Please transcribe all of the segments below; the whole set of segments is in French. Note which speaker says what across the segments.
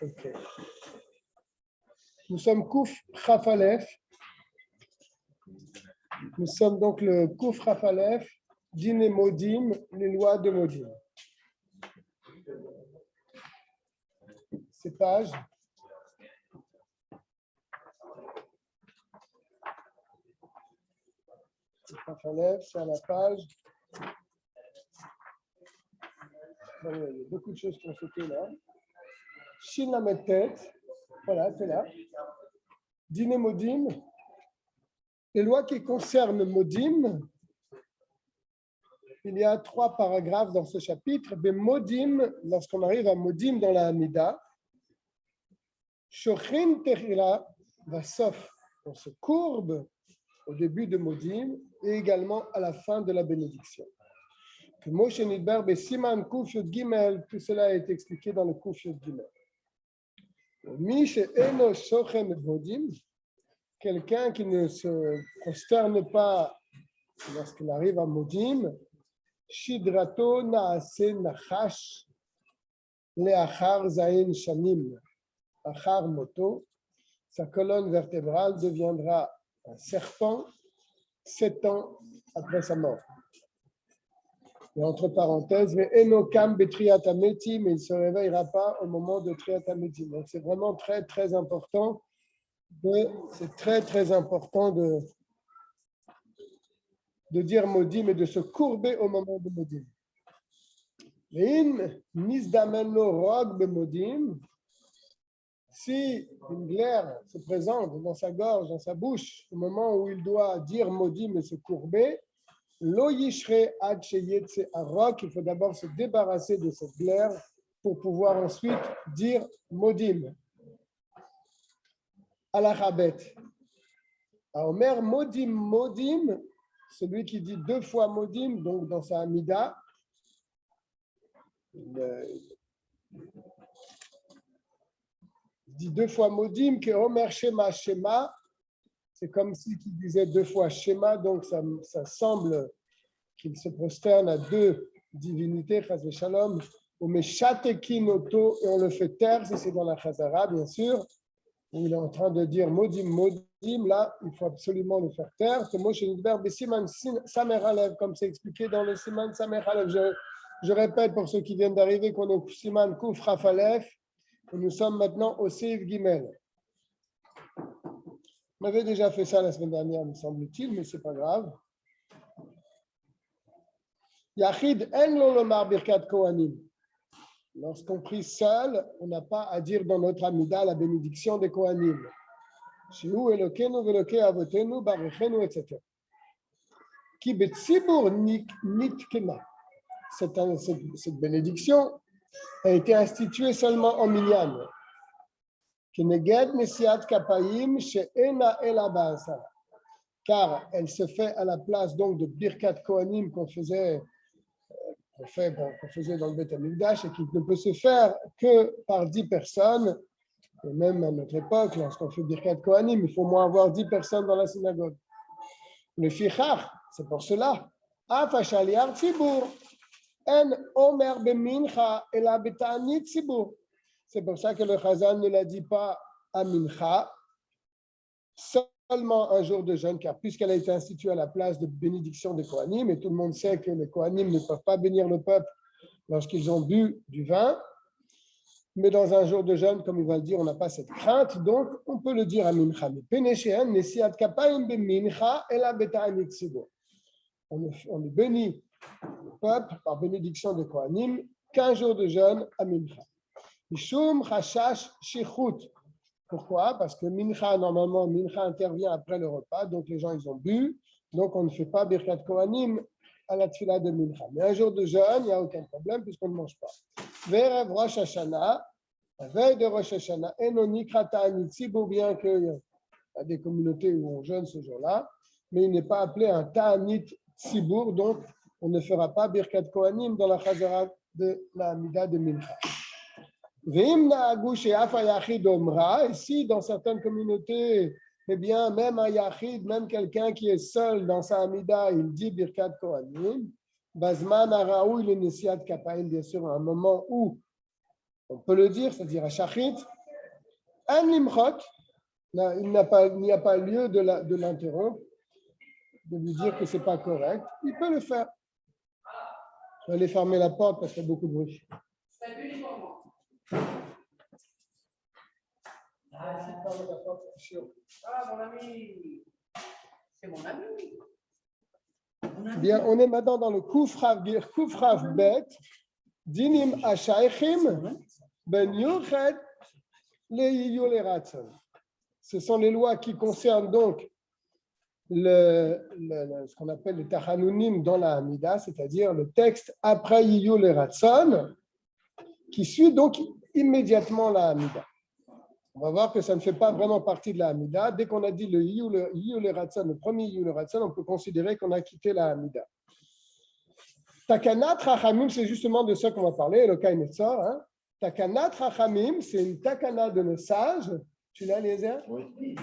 Speaker 1: Okay. Nous sommes Kouf Chaf Aleph. Nous sommes donc le Kouf Chaf Aleph, Din et Modim, les lois de Modim. Ces pages. Chaf Aleph, c'est à la page. Il y a beaucoup de choses qui ont sauté là. Shin Lamed Tet, voilà, c'est là. Din et Modim. Les lois qui concernent Modim, il y a 3 paragraphes dans ce chapitre. Mais Modim, lorsqu'on arrive à Modim dans la Hamida, Shochin Tehila va sauf, on se courbe au début de Modim et également à la fin de la bénédiction. Que Moshe Nidbar Besiman Kuf Yud Gimel, tout cela est expliqué dans le Kuf Yud Gimel. Mish Eno Shochem Modim, quelqu'un qui ne se prosterne pas lorsqu'il arrive à Modim, Shidrato Naase Nachash Leachar Zain Shanim, Achar Moto, sa colonne vertébrale deviendra un serpent 7 ans après sa mort. Et entre parenthèses, Enokam Betriat Ametim, mais il ne se réveillera pas au moment de Triat Ametim. Donc c'est vraiment très très important. C'est très très important de dire Modim et de se courber au moment de Modim. Si une glaire se présente dans sa gorge, dans sa bouche, au moment où il doit dire Modim et se courber, lo yishre ad sheyetse arok, il faut d'abord se débarrasser de cette glaire pour pouvoir ensuite dire Modim. Alachabet. Omer Modim Modim, celui qui dit 2 fois Modim, donc dans sa Hamida, il dit 2 fois Modim, que Omer Shema Shema, c'est comme si il disait 2 fois Shema, donc ça semble qu'il se prosterne à 2 divinités, Chas Shalom, ou Meshatekin Oto, et on le fait taire, si c'est dans la Chazara, bien sûr, où il est en train de dire Modim, Modim, là, il faut absolument le faire taire. C'est Moshe Nidbar Besiman Samer Alev, comme c'est expliqué dans le Siman Samer Alev. Je répète pour ceux qui viennent d'arriver qu'on est au Siman Kouf Raf Aleph, et nous sommes maintenant au Seif Gimel. On avait déjà fait ça la semaine dernière, me semble-t-il, mais ce n'est pas grave. Yachid en lo lomar birkat kohanim. Lorsqu'on prie seul, on n'a pas à dire dans notre Amida la bénédiction des Kohanim. Shehu Elokenu veloke avotenu barechenu, etc. Ki betzibur nitkena. Cette bénédiction a été instituée seulement en minyan. Keneged nesiat kapayim she'ena ela ba'asara. Car elle se fait à la place donc de birkat kohanim qu'on faisait dans le Beth Amikdash et qui ne peut se faire que par 10 personnes. Et même à notre époque, lorsqu'on fait Birkat Kohanim, il faut au moins avoir 10 personnes dans la synagogue. Le Fichach, c'est pour cela. Afashaliar Tzibur, En Omer Bemincha, Ela Betani Tzibur. C'est pour ça que le Chazan ne l'a dit pas à Mincha, seulement un jour de jeûne, car puisqu'elle a été instituée à la place de bénédiction des Kohanim, et tout le monde sait que les Kohanim ne peuvent pas bénir le peuple lorsqu'ils ont bu du vin, mais dans un jour de jeûne, comme il va le dire, on n'a pas cette crainte, donc on peut le dire à Mincha. On ne bénit le peuple par bénédiction des Kohanim qu'un jour de jeûne à Mincha. Mishum Chashash Shichut. Pourquoi? Parce que normalement, Mincha intervient après le repas, donc les gens, ils ont bu, donc on ne fait pas Birkat Kohanim à la tfila de Mincha. Mais un jour de jeûne, il n'y a aucun problème puisqu'on ne mange pas. Verev Rosh Hashanah, la veille de Rosh Hashanah, Enonikra Ta'anit Tzibur, bien qu'il y a des communautés où on jeûne ce jour-là, mais il n'est pas appelé un Ta'anit Tzibur, donc on ne fera pas Birkat Kohanim dans la Chazara de la Hamida de Mincha. Et si dans certaines communautés, eh bien, même un Yachid, même quelqu'un qui est seul dans sa Hamida, il dit Birkat Kohanim, Bazman Araou, il est Nesiat Kapaim, bien sûr, à un moment où On peut le dire, c'est-à-dire à Shachrit, un limchot, il n'y a pas lieu de l'interrompre, de lui dire que ce n'est pas correct. Il peut le faire. Je vais aller fermer la porte parce qu'il y a beaucoup de bruit.
Speaker 2: Ah, mon ami. C'est mon ami.
Speaker 1: Bien, on est maintenant dans le Kufrav Bet, Dinim Ashaychim, Ben Yuchet, le Yiyul Ratzon. Ce sont les lois qui concernent donc ce qu'on appelle les Tachanunim dans la Hamida, c'est-à-dire le texte après Yiyul Ratzon, qui suit donc immédiatement la Hamida. On va voir que ça ne fait pas vraiment partie de la Hamida. Dès qu'on a dit le Yiyul Ratzon, le premier Yiyul Ratzon, on peut considérer qu'on a quitté la Hamida. Takanat Rachamim, c'est justement de ça qu'on va parler, le Kai Netzor. Hein. Takanat Rachamim, c'est une takana de nos sages. Tu l'as, Eliezer? Oui.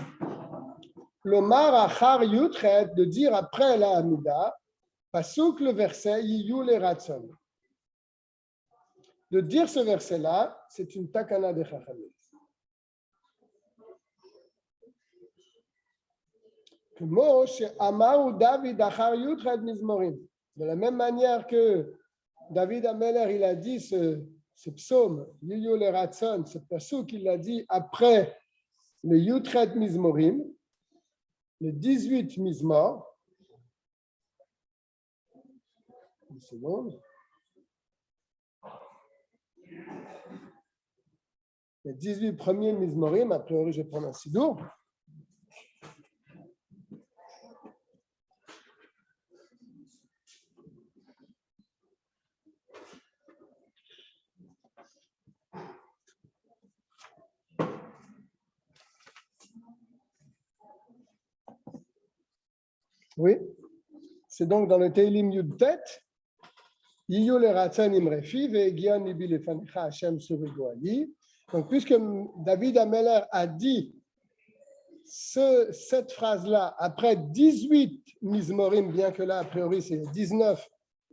Speaker 1: L'Omar Achar Yutret, de dire après la Hamida, Pasuk le verset Yiyul Ratzon. De dire ce verset-là, c'est une takana de Rachamim. De la même manière que David Ameler, il a dit ce psaume, Yiyul Ratzon, ce pasuk qu'il a dit après le Yutret Mizmorim, le 18 Mizmor. Une seconde. Les 18 premiers Mizmorim, a priori je vais prendre un sidour. Oui, c'est donc dans le Teilim Yud Tet, Yiyul Ratzon Imrefi ve'egion libi lefanecha Hashem surego ali. Donc, puisque David Ameler a dit cette phrase-là après 18 Mizmorim, bien que là, a priori, c'est 19,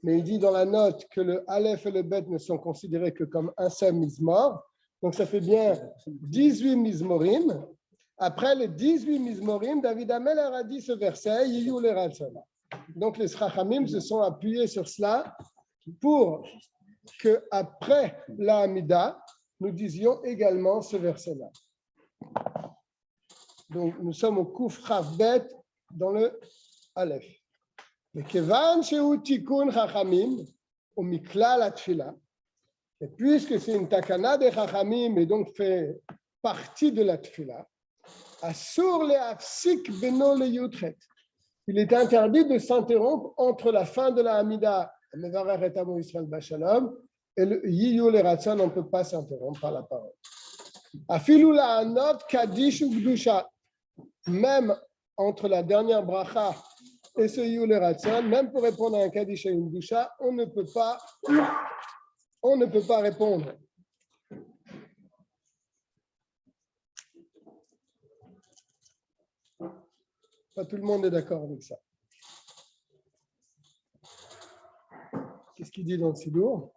Speaker 1: mais il dit dans la note que le Aleph et le Bet ne sont considérés que comme un seul Mizmor. Donc, ça fait bien 18 Mizmorim. Après les 18 Mizmorim, David Ameler a dit ce verset, Yiyul Ratzon. Donc, les Chachamim se sont appuyés sur cela pour qu'après la Hamida, nous disions également ce verset-là. Donc, nous sommes au Kufrav Bet dans le Aleph. Mais Kevan Sheu Tikun Chachamim, au Miklal Atfila, et puisque c'est une takana de Chachamim et donc fait partie de la Tfila, Asur le Afsik Beno le Yutret. Il est interdit de s'interrompre entre la fin de la Hamida, Mevarer et Amo Israël Bachalom, et le Yiyul Ratzon, on ne peut pas s'interrompre par la parole. Afilu la Anot Kaddish ou Gdusha, même entre la dernière bracha et ce Yiyul Ratzon, même pour répondre à un Kaddish et une Gdusha, on ne peut pas répondre. Pas tout le monde est d'accord avec ça. Qu'est-ce qu'il dit dans le Sidour?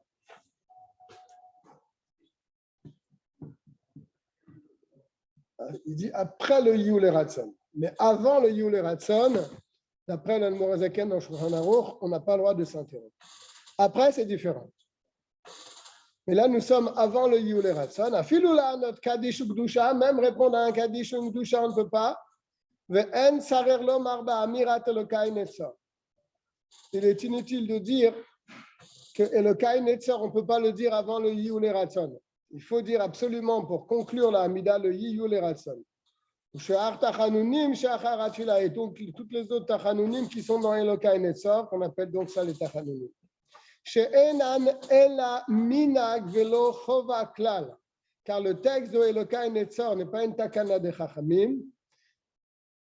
Speaker 1: Il dit après le Yiyul Ratzon. Mais avant le Yiyul Ratzon, d'après le Morazaken dans Shulchan Aruch, on n'a pas le droit de s'interrompre. Après, c'est différent. Mais là, nous sommes avant le Yiyul Ratzon. Afilu la notre Kaddish ou Gdusha, même répondre à un Kaddish ou Gdusha, on ne peut pas. Il est inutile de dire que Elokai Netzor, on ne peut pas le dire avant le Yiyul Ratzon. Il faut dire absolument pour conclure la Hamida le Yiyul Ratzon. Et donc toutes les autres Tachanunim qui sont dans Elokai Netzor, qu'on appelle donc ça les Tachanunim. Car le texte de Elokai Netzor n'est pas une takana de Chachamim.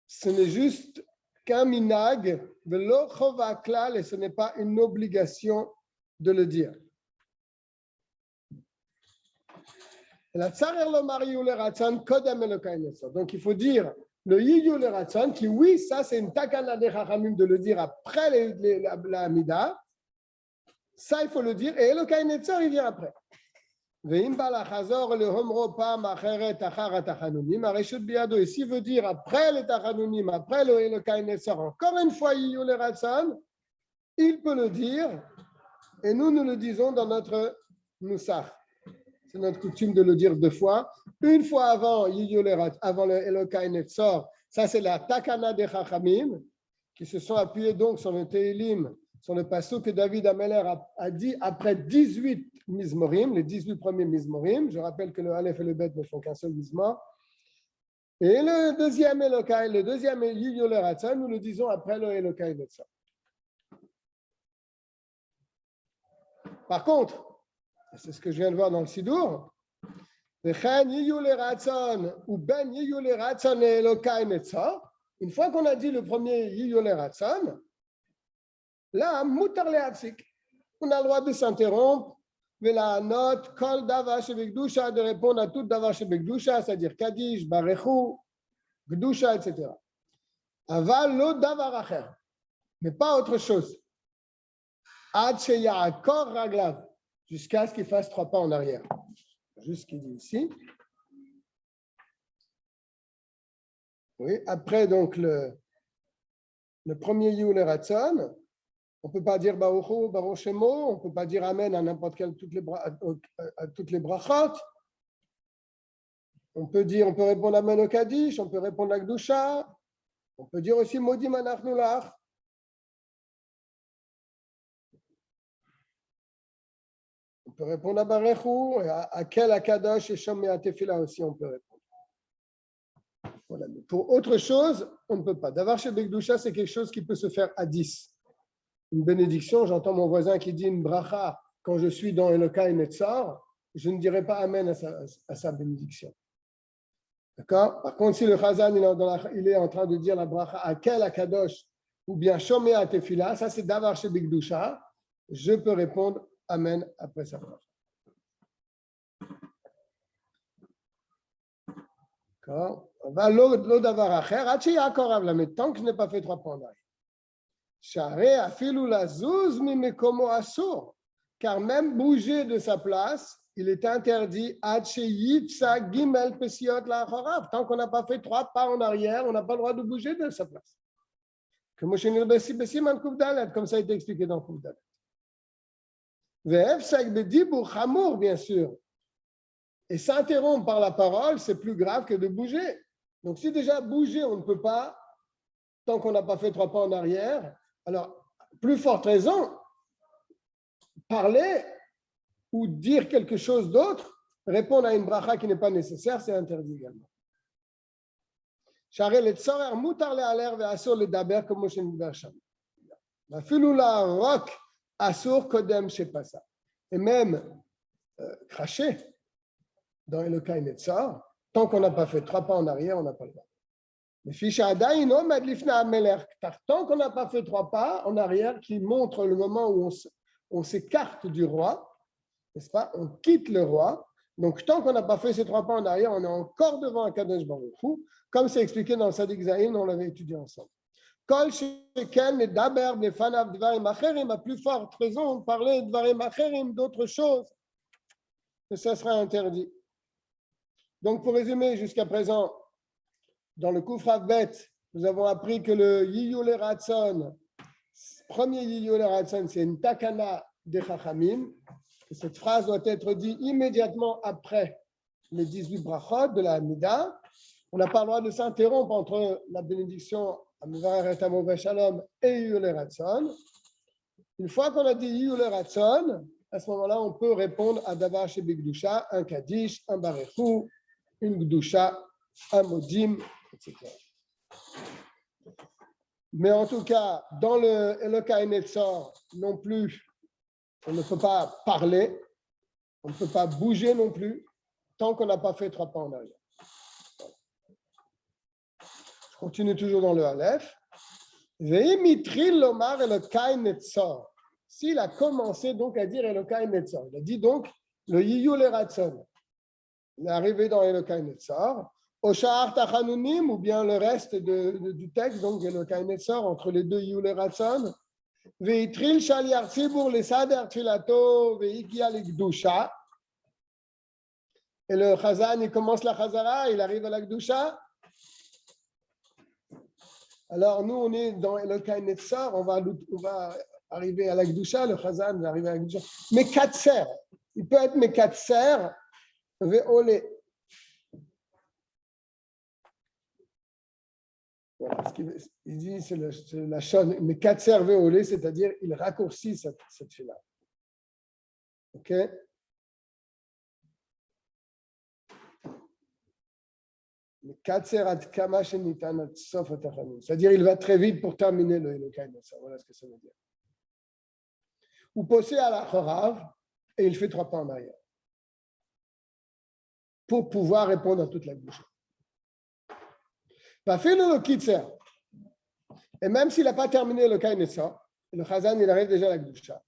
Speaker 1: Ce n'est juste qu'un minag, velo chova klal, et ce n'est pas une obligation de le dire. Donc il faut dire le Yiyul Ratzon, qui oui, ça c'est une takana de Chachamim de le dire après la Hamida. Ça il faut le dire, et Elokai Netzor il vient après. Et s'il veut dire après les Tachanunim, après le Elokai Netzor, encore une fois, Yiyule Ratson, il peut le dire, et nous le disons dans notre Nusach. C'est notre coutume de le dire 2 fois. Une fois avant Yiyule Ratson, avant le Elokai Netzor, ça c'est la Takana des Chachamim, qui se sont appuyés donc sur le Teilim, sur le passage que David Ameller a dit après 18 Mizmorim, les 18 premiers Mizmorim. Je rappelle que le Aleph et le Bet ne font qu'un seul Mizmor. Et le deuxième Elokai, le deuxième Yiyule Ratson, nous le disons après le Elokai Netzor. Par contre, c'est ce que je viens de voir dans le Sidour, Vechen Yiyule Ratson ou Ben Yiyule Ratson et Elokai Netzor, une fois qu'on a dit le premier Yiyule Ratson, là, mutar le'afsik. On a le droit de s'interrompre, mais la note, kol davar shebekdusha, de répondre à tout davar shebekdusha, c'est-à-dire Kaddish, Barechu, Gdusha, etc. Aval lo davar acher, mais pas autre chose. Ad sheya'akor raglav, jusqu'à ce qu'il fasse 3 pas en arrière. Juste ce qu'il dit ici. Oui, après donc le premier Yiyule Ratson, on ne peut pas dire Baruchu, Baruch Shemo, on ne peut pas dire Amen à n'importe quelle, à toutes les brachot. On peut répondre Amen au Kaddish, on peut répondre à Gdusha, on peut dire aussi Modim Anachnu Lach. On peut répondre à Barechu, à quel Akadosh et Shomea Tefila aussi on peut répondre. Voilà. Pour autre chose, on ne peut pas. Davar Shebekdusha, c'est quelque chose qui peut se faire à 10. Une bénédiction, j'entends mon voisin qui dit une bracha quand je suis dans Elokai Netzor, je ne dirai pas Amen à sa bénédiction. D'accord? Par contre, si le Chazan il est en train de dire la bracha à quel Akadosh ou bien Shomea Tefila, ça c'est Davar Shebekdusha, je peux répondre Amen après sa bracha. D'accord? L'eau Davar Acher, tant que je n'ai pas fait 3 pas en arrière. Car même bouger de sa place, il est interdit. Tant qu'on n'a pas fait 3 pas en arrière, on n'a pas le droit de bouger de sa place. Comme ça a été expliqué dans Kouf Dalet. Bien sûr. Et s'interrompre par la parole, c'est plus grave que de bouger. Donc si déjà bouger, on ne peut pas, tant qu'on n'a pas fait 3 pas en arrière, alors, plus forte raison, parler ou dire quelque chose d'autre, répondre à une bracha qui n'est pas nécessaire, c'est interdit également. Et même cracher dans Elokai Netzor, tant qu'on n'a pas fait 3 pas en arrière, on n'a pas le droit. Tant qu'on n'a pas fait 3 pas en arrière, qui montre le moment où on s'écarte du roi, n'est-ce pas? On quitte le roi. Donc, tant qu'on n'a pas fait ces 3 pas en arrière, on est encore devant un Kadosh Baruch Hu, comme c'est expliqué dans le Sadik Zayin, on l'avait étudié ensemble. Kol sheken medaber befanav dvarim acherim, à plus forte raison, parler de dvarim acherim, d'autres choses, que ça sera interdit. Donc, pour résumer jusqu'à présent, dans le Kouf Bet, nous avons appris que le Yiyule Ratson, premier Yiyule Ratson, c'est une takana des Chachamim. Cette phrase doit être dite immédiatement après les 18 brachot de la Hamida. On n'a pas le droit de s'interrompre entre la bénédiction Amivarer et Amové Shalom et Yiyule Ratson. Une fois qu'on a dit Yiyule Ratson, à ce moment-là, on peut répondre à Davar Shebekdusha, un Kaddish, un Barechu, une Gdusha, un Modim, etc. Mais en tout cas, dans le Elokai Netzor non plus, on ne peut pas parler, on ne peut pas bouger non plus, tant qu'on n'a pas fait 3 pas en arrière. Je continue toujours dans le Aleph. S'il a commencé donc à dire Elokai Netzor, il a dit donc le Yiyule Ratson, il est arrivé dans Elokai Netzor, Oshar Tachanunim, ou bien le reste du texte, donc Elokai Netzor, entre les deux Yiyule Ratson, Veitril Shaliar Tzibur, les Sader Tfilato, Veikia Ligdusha, Et le Chazan, il commence la Chazara, il arrive à la Gdusha. Alors, nous, on est dans Elokai Netzar, on va arriver à la Gdusha, le Chazan va arriver à la Gdusha. Mekatser, il peut être Mekatser, Ve'ole. Voilà, il dit, c'est la chose, Mekatser Ve'ole, c'est-à-dire, il raccourcit cette fila. OK? C'est-à-dire, il va très vite pour terminer le Elokai Netzar. Voilà ce que ça veut dire. Ou possède à la Chorav, et il fait 3 pas en arrière. Pour pouvoir répondre à toute la bouche. Et même s'il n'a pas terminé le Kainessa, le Chazan, il arrive déjà à la Gdusha.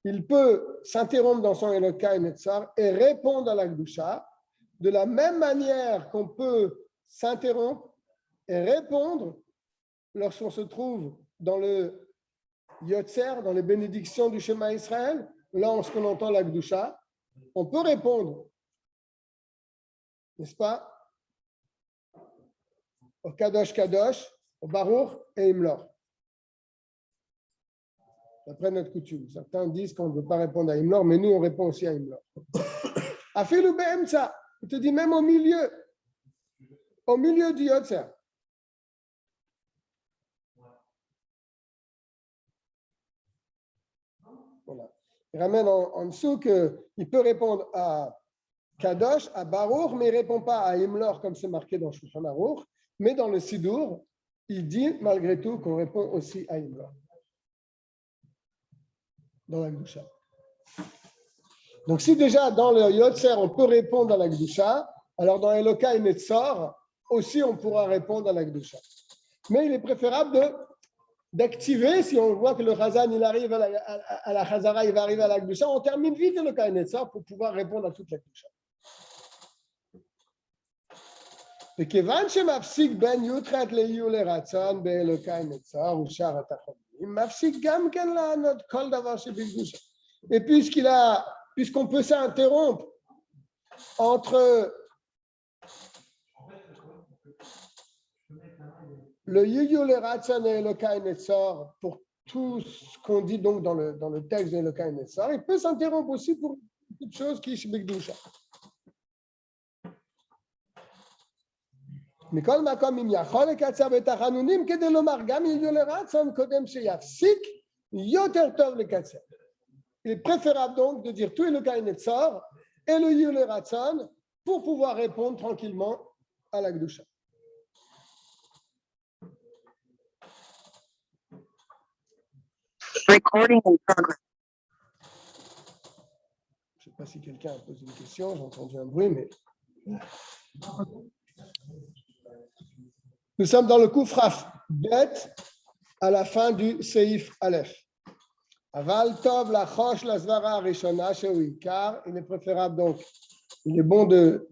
Speaker 1: Il peut s'interrompre dans son Elokai Netzar et répondre à la Gdusha de la même manière qu'on peut s'interrompre et répondre lorsqu'on se trouve dans le Yotzer, dans les bénédictions du Shema Israël. Lorsqu'on entend la Gdusha, on peut répondre, n'est-ce pas, au Kadosh Kadosh, au Baruch et Imlor. D'après notre coutume. Certains disent qu'on ne veut pas répondre à Imlor, mais nous, on répond aussi à Imlor. Afilu be'emtsa, il te dit même au milieu du Yotzer. Voilà. Il ramène en dessous qu'il peut répondre à Kadosh, à Baruch, mais il ne répond pas à Imlor comme c'est marqué dans Shulchan Aruch. Mais dans le Sidour, il dit malgré tout qu'on répond aussi à Imlor. Dans la Gdusha. Donc, si déjà dans le Yotzer, on peut répondre à la Gdusha, alors dans Elokai Netzar, aussi on pourra répondre à la Gdusha. Mais il est préférable d'activer, si on voit que le Chazan il arrive à la Chazara, il va arriver à la Gdusha, on termine vite Elokai Netzar pour pouvoir répondre à toute la Gdusha. וכיוון שמפסיק בין י"ח לי"ל רצון באלוקי נצר ושאר התחתונים, מפסיק גם כן לענות כל דבר שבקדושה. Et puisqu'on peut s'interrompre entre le Yul Ratzon et Elokai Netzar pour tout ce qu'on dit donc dans le texte de Elokai Netzar, il peut s'interrompre aussi pour toute chose qui est Bikdusha. מכל מקום אם יכול לקצר בתחנונים כדי לומר גם יהיו לרצון קודם שיפסיק יותר טוב לקצר. Il est préférable donc de dire tout Elokai Netzar et le Yul Ratzon pour pouvoir répondre tranquillement à la Gdusha.
Speaker 3: Recording in progress.
Speaker 1: Je ne sais pas si quelqu'un a posé une question, j'ai entendu un bruit, mais... Nous sommes dans le Koufraf Bet à la fin du Seif Aleph. Aval Tov la Chosh la Zvara Rishona Shewikar. Il est préférable donc, il est bon de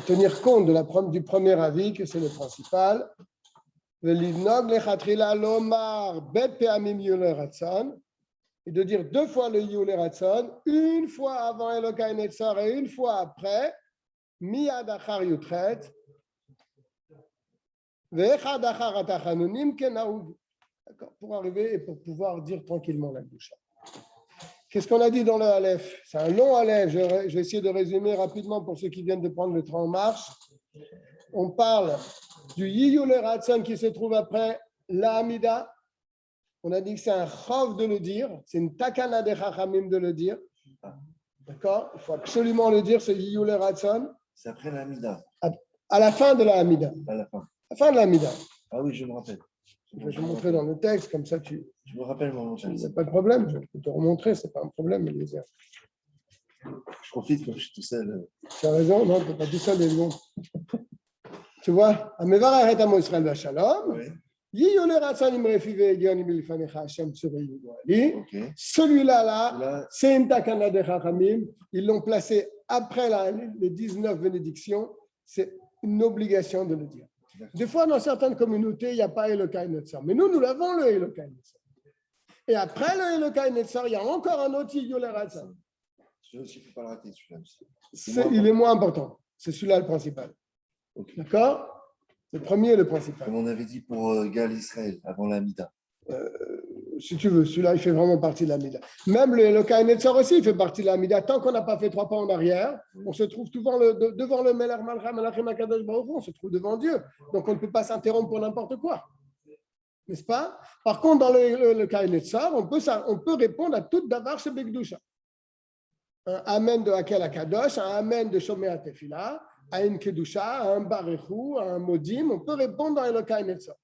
Speaker 1: tenir compte du premier avis, que c'est le principal. Velivnog lechatrila lomar bet peamim Yul Ratzon. Et de dire 2 fois le Yul Ratzon, une fois avant Elokai Netzar et une fois après, miyad achar yutret. Pour arriver et pour pouvoir dire tranquillement la Gdusha. Qu'est-ce qu'on a dit dans le Aleph? C'est un long Aleph, je vais essayer de résumer rapidement pour ceux qui viennent de prendre le train en marche. On parle du Yul Ratzon qui se trouve après la Hamida. On a dit que c'est un chov de le dire, c'est une takana des Chachamim de le dire. D'accord? Il faut absolument le dire, ce Yul Ratzon.
Speaker 4: C'est après la Hamida.
Speaker 1: À la fin de la Hamida.
Speaker 4: À la fin.
Speaker 1: La fin de la Hamida.
Speaker 4: Ah oui, je me rappelle.
Speaker 1: Je vais te montrer dans le texte, comme ça tu.
Speaker 4: Je me rappelle mon
Speaker 1: Il n'y a pas de problème, je peux te remontrer, ce n'est pas un problème, Eliezer.
Speaker 4: Je profite comme je suis tout seul.
Speaker 1: Tu as raison, non, tu n'es pas tout seul, les Tu vois, Amevar arrête à Israël Vachalom. Celui-là, c'est une takana de Chachamim. Ils l'ont placé après les 19 bénédictions. C'est une obligation de le dire. Des fois, dans certaines communautés, il n'y a pas Elokai Netzar. Mais nous l'avons, le Elokai Netzar. Et après le Elokai Netzar, il y a encore un autre Yule Ratzon.
Speaker 4: Celui-là aussi, il ne faut pas le rater, celui-là aussi.
Speaker 1: Il est moins important. C'est celui-là le principal.
Speaker 4: Ok.
Speaker 1: D'accord? Le premier est le principal.
Speaker 4: Comme on avait dit pour Gal Israël, avant l'Amida.
Speaker 1: Si tu veux, celui-là, il fait vraiment partie de l'Amida. Même le Elokai Netzar aussi, il fait partie de l'Amida. Tant qu'on n'a pas fait 3 pas en arrière, on se trouve devant le Melech Malcha, Malachim HaKadosh Baruch Hu, on se trouve devant Dieu. Donc, on ne peut pas s'interrompre pour n'importe quoi. N'est-ce pas? Par contre, dans le Elokai Netzar, on peut répondre à tout Davar Shebekdusha. Un Amen de Hakel HaKadosh, un Amen de Shomea Tefila, à une Kedusha, à un Baruchu, à un Modim, on peut répondre dans Elokai Netzar.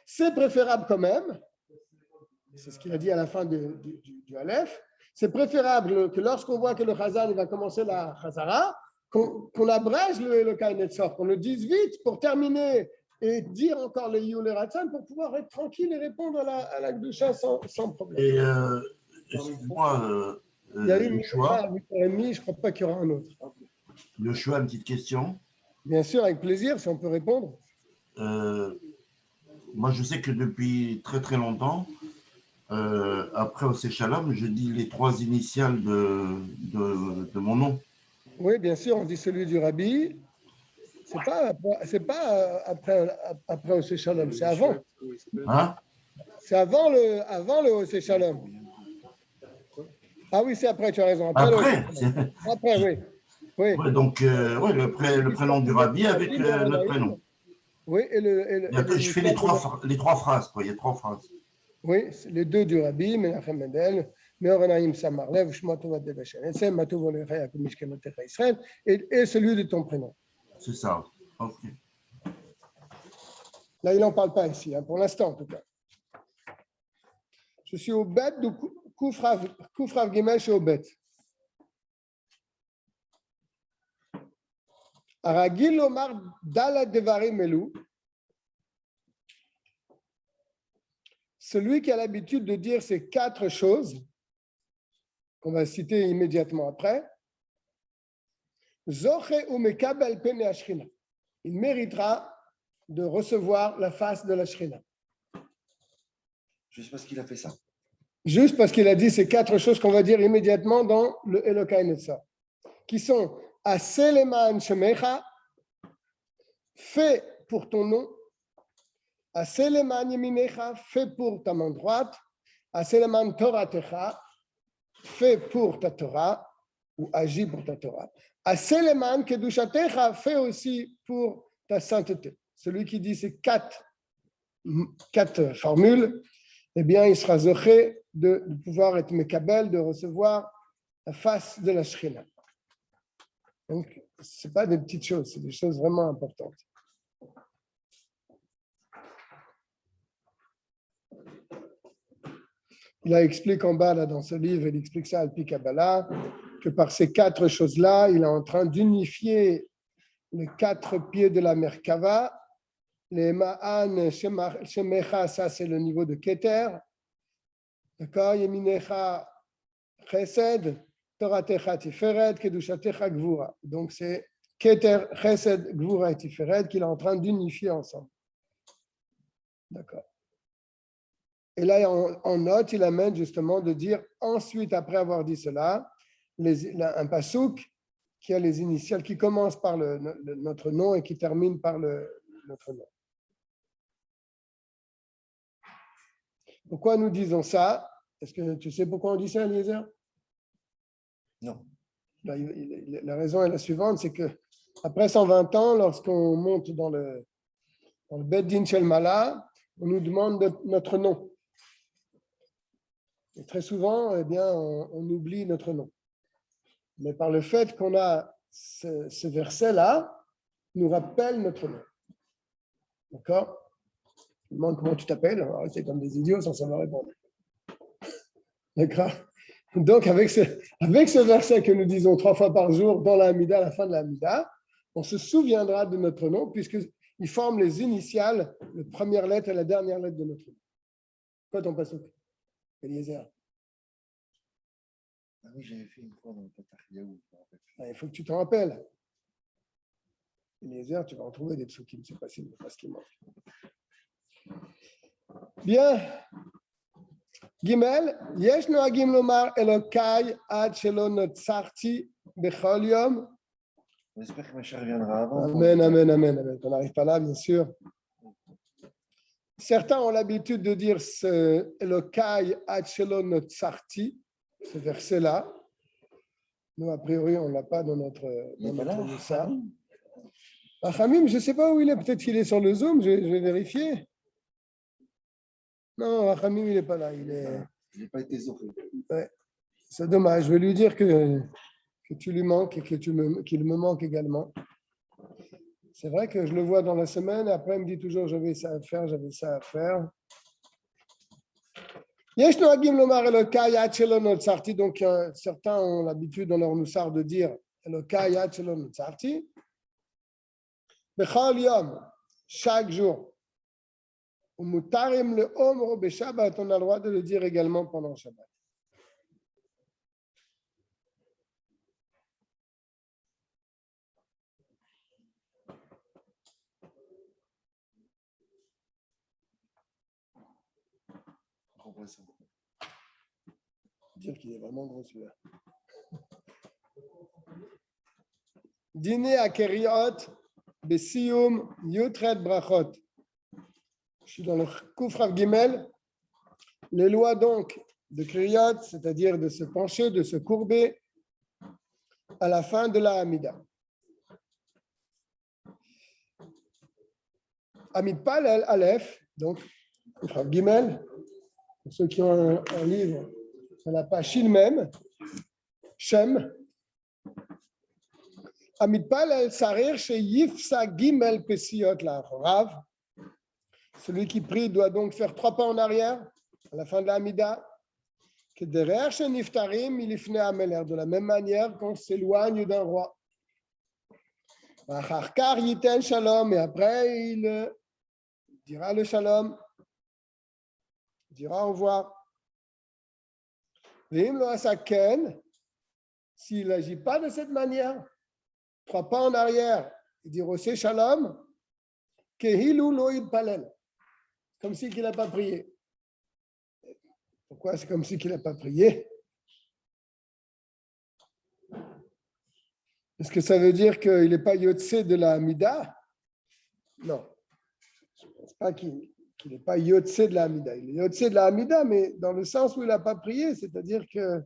Speaker 1: C'est préférable quand même, c'est ce qu'il a dit à la fin du Aleph, c'est préférable que lorsqu'on voit que le Chazan va commencer la Chazara, qu'on abrège le Elokai Netzar, qu'on le dise vite pour terminer et dire encore le Yule Ratzon pour pouvoir être tranquille et répondre à la Kedusha sans problème.
Speaker 3: Et excuse-moi,
Speaker 1: Il y a eu
Speaker 3: Yoshua,
Speaker 1: à 8h30, je ne crois pas qu'il y aura un autre.
Speaker 3: Yoshua, une petite question.
Speaker 1: Bien sûr, avec plaisir, si on peut répondre.
Speaker 3: Moi, je sais que depuis très très longtemps, après au Shalom, je dis les 3 initiales de mon nom.
Speaker 1: Oui, bien sûr, on dit celui du Rabbi. C'est pas après Osé Shalom, c'est avant.
Speaker 3: Hein?
Speaker 1: C'est avant le Osé Shalom. Ah oui, c'est après, tu as raison. Après, oui.
Speaker 3: Ouais, donc, le prénom du Rabbi avec notre prénom.
Speaker 1: Oui,
Speaker 3: je fais les trois phrases, quoi. Il y a 3 phrases.
Speaker 1: Oui, les 2 du Rabbi, Menachem Mendel, Meorenaim Samarlev, Shema Tovat de Bashan, Etsem, Matov Olecha Yaakov Mishkenotecha Israël, et celui de ton prénom.
Speaker 3: C'est ça. Ok.
Speaker 1: Là, il n'en parle pas ici, hein, pour l'instant en tout cas. Je suis au bête de Koufrav Gimel, je suis au bête. Aragil Omar Dala Devarim Elou, celui qui a l'habitude de dire ces 4 choses, qu'on va citer immédiatement après, Zoche Umekabel Pene Ashrina, il méritera de recevoir la face de la Shrina.
Speaker 4: Juste parce qu'il a fait ça.
Speaker 1: Juste parce qu'il a dit ces 4 choses qu'on va dire immédiatement dans le Elokai Netzar, qui sont Aseleman Shemecha, fait pour ton nom, Aseleman Yeminecha, fait pour ta main droite, Aseleman Toratecha, fait pour ta Torah, ou agit pour ta Torah. Aseleman Kedushatecha, fait aussi pour ta sainteté. Celui qui dit ces 4 formules, eh bien, il sera zoché de pouvoir être mekabel, de recevoir la face de la Shrina. Donc, ce n'est pas des petites choses, c'est des choses vraiment importantes. Il explique en bas, là, dans ce livre, il explique ça à Alpi Kabbalah, que par ces 4 choses-là, il est en train d'unifier les 4 pieds de la Merkava. Les Ma'an Shemecha, ça c'est le niveau de Keter. D'accord? Yeminecha Chesed, Toratecha Tiferet, Kedushatecha Gvura. Donc c'est Keter, Chesed, Gvura et Tiferet qu'il est en train d'unifier ensemble. D'accord. Et là, en note, il amène justement de dire ensuite, après avoir dit cela, un pasouk qui a les initiales, qui commence par notre nom et qui termine par notre nom. Pourquoi nous disons ça? Est-ce que tu sais pourquoi on dit ça, Eliezer?
Speaker 4: Non.
Speaker 1: La raison est la suivante, c'est que après 120 ans, lorsqu'on monte dans le Bet Din Shel Mala, on nous demande notre nom. Et très souvent, eh bien, on oublie notre nom. Mais par le fait qu'on a ce verset-là, nous rappelle notre nom. D'accord? Je me demande comment tu t'appelles. C'est comme des idiots sans savoir répondre. D'accord? Donc, avec ce verset que nous disons 3 fois par jour dans la Hamida, à la fin de la Hamida, on se souviendra de notre nom puisqu'il forme les initiales, la première lettre et la dernière lettre de notre nom. Quoi t'en passes? Eliezer?
Speaker 4: Ah oui, j'avais fait une fois dans le Patach Yaou.
Speaker 1: Il faut que tu t'en rappelles. Eliezer, tu vas en trouver des psukim, c'est facile, c'est pas ce qui manque. Bien. Gimel, yesh noagim lomar Elokai ad shelo notzarti bechol yom.
Speaker 4: On espère que Mashiach reviendra avant.
Speaker 1: Amen, amen, amen, amen. On n'arrive pas là, bien sûr. Certains ont l'habitude de dire ce Elokai ad shelo notzarti, ce verset-là. Nous, a priori, on ne l'a pas dans notre Moussa. Achamim, je ne sais pas où il est. Peut-être qu'il est sur le Zoom, je vais vérifier. Non, Achamim, il n'est pas là. Il
Speaker 4: n'a pas été sauvé.
Speaker 1: Ouais. C'est dommage. Je vais lui dire que tu lui manques et qu'il me manque également. C'est vrai que je le vois dans la semaine. Après, il me dit toujours j'avais ça à faire. Donc, certains ont l'habitude dans leur Moussar de dire Elokai ad shelo notzarti. Bechol yom, chaque jour. Mutarim le omro beshabbat, on a le droit de le dire également pendant Shabbat. Dire qu'il est vraiment gros celui-là. Dîner à Keriot, Besium, Yutret Brachot. Je suis dans le Kouf Rav Gimel. Les lois donc de Keriot, c'est-à-dire de se pencher, de se courber à la fin de la Hamida. Amid Palel Aleph, donc Rav Gimel, pour ceux qui ont un livre, ça n'a pas Shin même, Shem. Amid Palel Sarir chez Yifsa Gimel Pesiot la Rav. Celui qui prie doit donc faire 3 pas en arrière à la fin de la Hamida. Que derrière chez Niftarim, il ifne ameler, de la même manière qu'on s'éloigne d'un roi. Acharkar yiten shalom, et après il dira le shalom, il dira au revoir. Vim lo asaken, s'il n'agit pas de cette manière, 3 pas en arrière, il dira aussi shalom, kehilu lo yitpalel, comme si qu'il n'a pas prié. Pourquoi c'est comme si qu'il n'a pas prié? Est-ce que ça veut dire qu'il n'est pas yotse de la Hamida? Non. Je ne pense pas qu'il n'est pas yotse de la Hamida. Il est yotse de la Hamida, mais dans le sens où il n'a pas prié, c'est-à-dire qu'il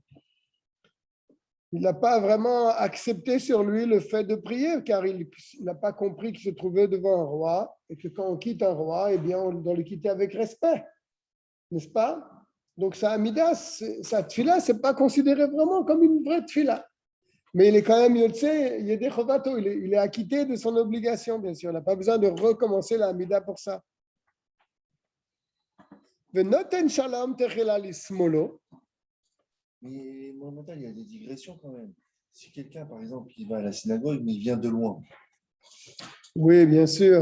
Speaker 1: n'a pas vraiment accepté sur lui le fait de prier, car il n'a pas compris qu'il se trouvait devant un roi, et que quand on quitte un roi, eh bien, on doit le quitter avec respect. N'est-ce pas? Donc, sa Hamida, sa tfila, ce n'est pas considéré vraiment comme une vraie tfila. Mais il est quand même yotse, yedei chovato, il est acquitté de son obligation, bien sûr. Il n'a pas besoin de recommencer la Hamida pour ça. Venoten shalom techela lismolo.
Speaker 4: Mais mon mental, il y a des digressions quand même. Si quelqu'un, par exemple, il va à la synagogue, mais il vient de loin.
Speaker 1: Oui, bien sûr.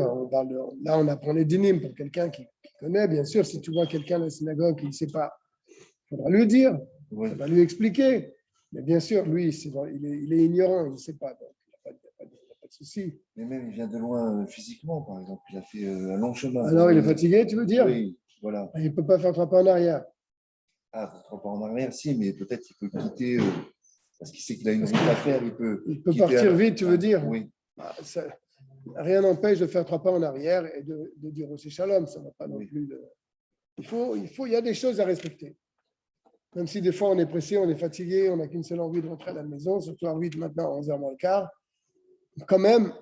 Speaker 1: Là, on apprend les dynimes pour quelqu'un qui connaît. Bien sûr, si tu vois quelqu'un à la synagogue qui ne sait pas, il faudra lui dire, il faudra lui expliquer. Mais bien sûr, lui, il est ignorant, il ne sait pas. Donc, il n'y a pas de souci.
Speaker 4: Mais même, il vient de loin physiquement, par exemple. Il a fait un long chemin.
Speaker 1: Alors, il est fatigué, tu veux dire?
Speaker 4: Oui, voilà.
Speaker 1: Il ne peut pas faire 3 pas en arrière.
Speaker 4: Ah, 3 pas en arrière, si, mais peut-être qu'il peut quitter, parce qu'il sait qu'il a une route à faire. Il peut
Speaker 1: partir vite, tu veux dire?
Speaker 4: Oui.
Speaker 1: Rien n'empêche de faire 3 pas en arrière et de dire aussi shalom. Ça ne va pas non plus. Il y a des choses à respecter. Même si des fois on est pressé, on est fatigué, on n'a qu'une seule envie de rentrer à la maison, surtout à 8 maintenant, 11h moins le quart. Quand même,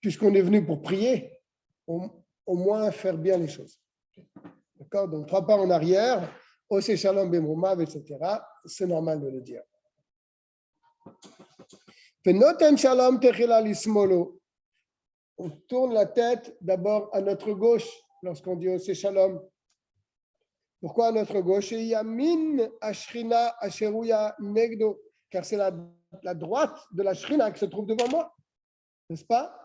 Speaker 1: puisqu'on est venu pour prier, au moins faire bien les choses. D'accord? Donc 3 pas en arrière, Ose Shalom Bemrumav, etc. C'est normal de le dire. Venoten Shalom Techela Lismolo. On tourne la tête d'abord à notre gauche lorsqu'on dit Ose Shalom. Pourquoi à notre gauche? Yamin Ashrina Asheruya Negdo, car c'est la droite de la Shrina qui se trouve devant moi, n'est-ce pas?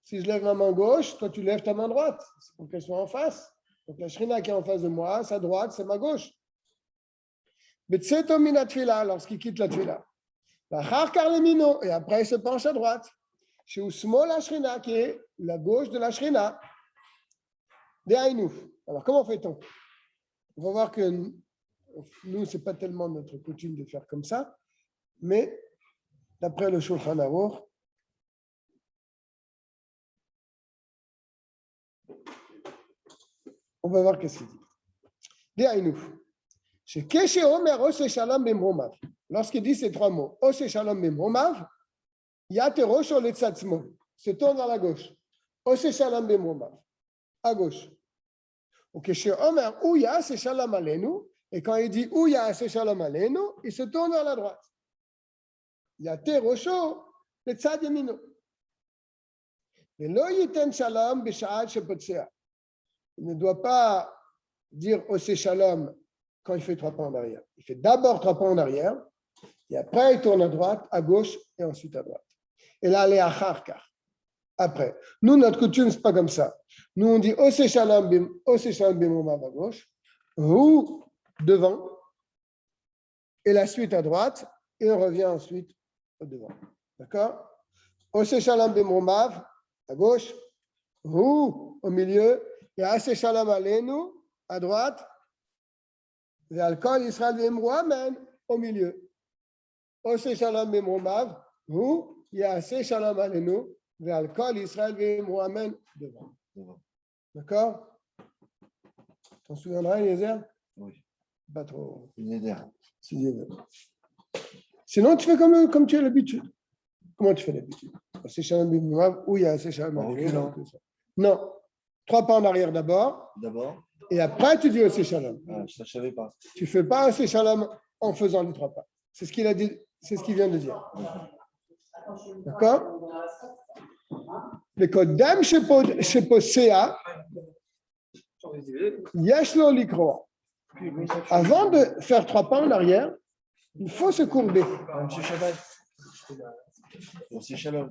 Speaker 1: Si je lève ma main gauche, toi tu lèves ta main droite, c'est pour qu'elle soit en face. Donc la Shrina qui est en face de moi, sa droite, c'est ma gauche. Betseto mina tfila, lorsqu'il quitte la tfila. Et après il se penche à droite. chez Ousmol Ashrina, qui est la gauche de la Shrina. Des Haïnou. Alors, comment fait-on? On va voir que nous, ce n'est pas tellement notre coutume de faire comme ça, mais d'après le Shulchan Aruch, on va voir qu'est-ce qu'il dit. Des Haïnou. Chez Keshe Omer Ose Shalom Bemromav. Lorsqu'il dit ces trois mots, Ose Shalom Bemromav, Yate Rosho Letzatzmo, se tourne vers la gauche. Ose Shalom Bemromav, à gauche. Ok, chez Omer Ouya, c'est Shalom Aleinu, et quand il dit Ouya, c'est Shalom Aleinu, il se tourne vers la droite. Yate Rosho Letzad Yemino. Et lo yiten Shalom B'sha'at Shepotsea. Il ne doit pas dire Ose Shalom quand il fait 3 pas en arrière. Il fait d'abord 3 pas en arrière, et après il tourne à droite, à gauche, et ensuite à droite. Et là, les acharkar. Après. Nous, notre coutume, ce n'est pas comme ça. Nous, on dit Ose Shalom Bimomav à gauche, ou devant, et la suite à droite, et on revient ensuite au devant. D'accord? Ose Shalom Bimomav à gauche, ou au milieu, et Ose Shalom Aleinu à droite, et Al-Kol Israël Vemrou Amen au milieu. Ose Shalom Bimomav, ou Ose Shalom Aleinu. Ve'al-Kol Israël Vemrou Amen devant. D'accord? T'en souviendras, Eliezer?
Speaker 4: Oui.
Speaker 1: Pas trop.
Speaker 4: Eliezer.
Speaker 1: Sinon, tu fais comme tu as l'habitude. Comment tu fais l'habitude? C'est Shalom Bimomav ou il y a c'est Shalom Aleinu. Non. 3 pas en arrière d'abord. Et après, tu dis aussi Shalom.
Speaker 4: Ah, je ne savais pas.
Speaker 1: Tu ne fais pas aussi Shalom en faisant les 3 pas. C'est ce qu'il a dit. C'est ce qu'il vient de dire. D'accord? Le Kodem Sheposea, Yeshlo Likro. Avant de faire 3 pas en arrière, il faut se courber.
Speaker 4: Monsieur Shabbat. Monsieur Shalom.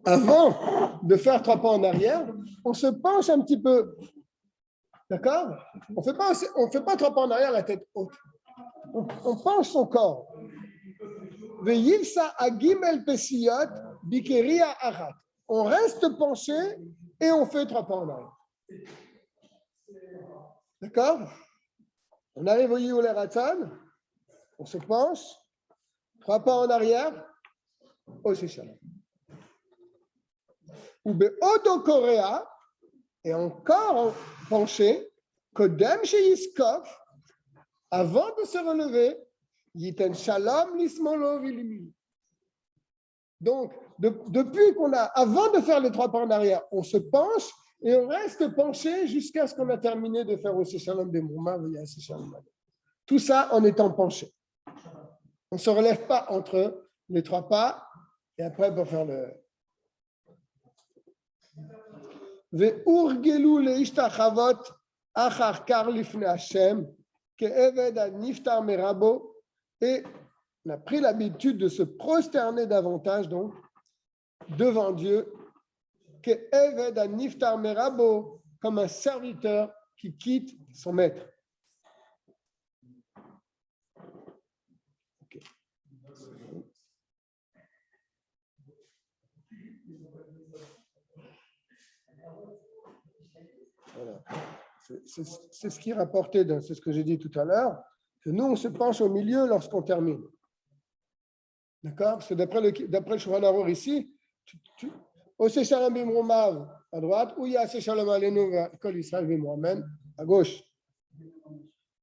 Speaker 1: Avant de faire 3 pas en arrière, on se penche un petit peu. D'accord? On ne fait pas 3 pas en arrière la tête haute. On penche son corps. On reste penché et on fait 3 pas en arrière. D'accord? On arrive au Yihulei Ratzon, on se penche, 3 pas en arrière, au Shalom. Ou Be'odo Korea, et encore penché, Kodem Sheyiskov, avant de se relever, Yiten Shalom Lismolo Vilimi. Donc, depuis avant de faire les 3 pas en arrière, on se penche et on reste penché jusqu'à ce qu'on a terminé de faire aussi Shalom Bemrouma, Shalom. Tout ça en étant penché. On ne se relève pas entre les 3 pas et après pour faire le. Ve'urgelu leishtachavot achar kar lifnei Hashem ke'eved haniftar merabo. Et on a pris l'habitude de se prosterner davantage donc devant Dieu que Eved Niftar Merabo, comme un serviteur qui quitte son maître. Okay. Voilà. C'est ce qui est rapporté, c'est ce que j'ai dit tout à l'heure, que nous, on se penche au milieu lorsqu'on termine. D'accord? Parce que d'après le Shulchan Aruch ici, Ose Shalom Bimromav à droite, ou Yase Shalom Aleinu Kol Israël Vemrou Amen à gauche.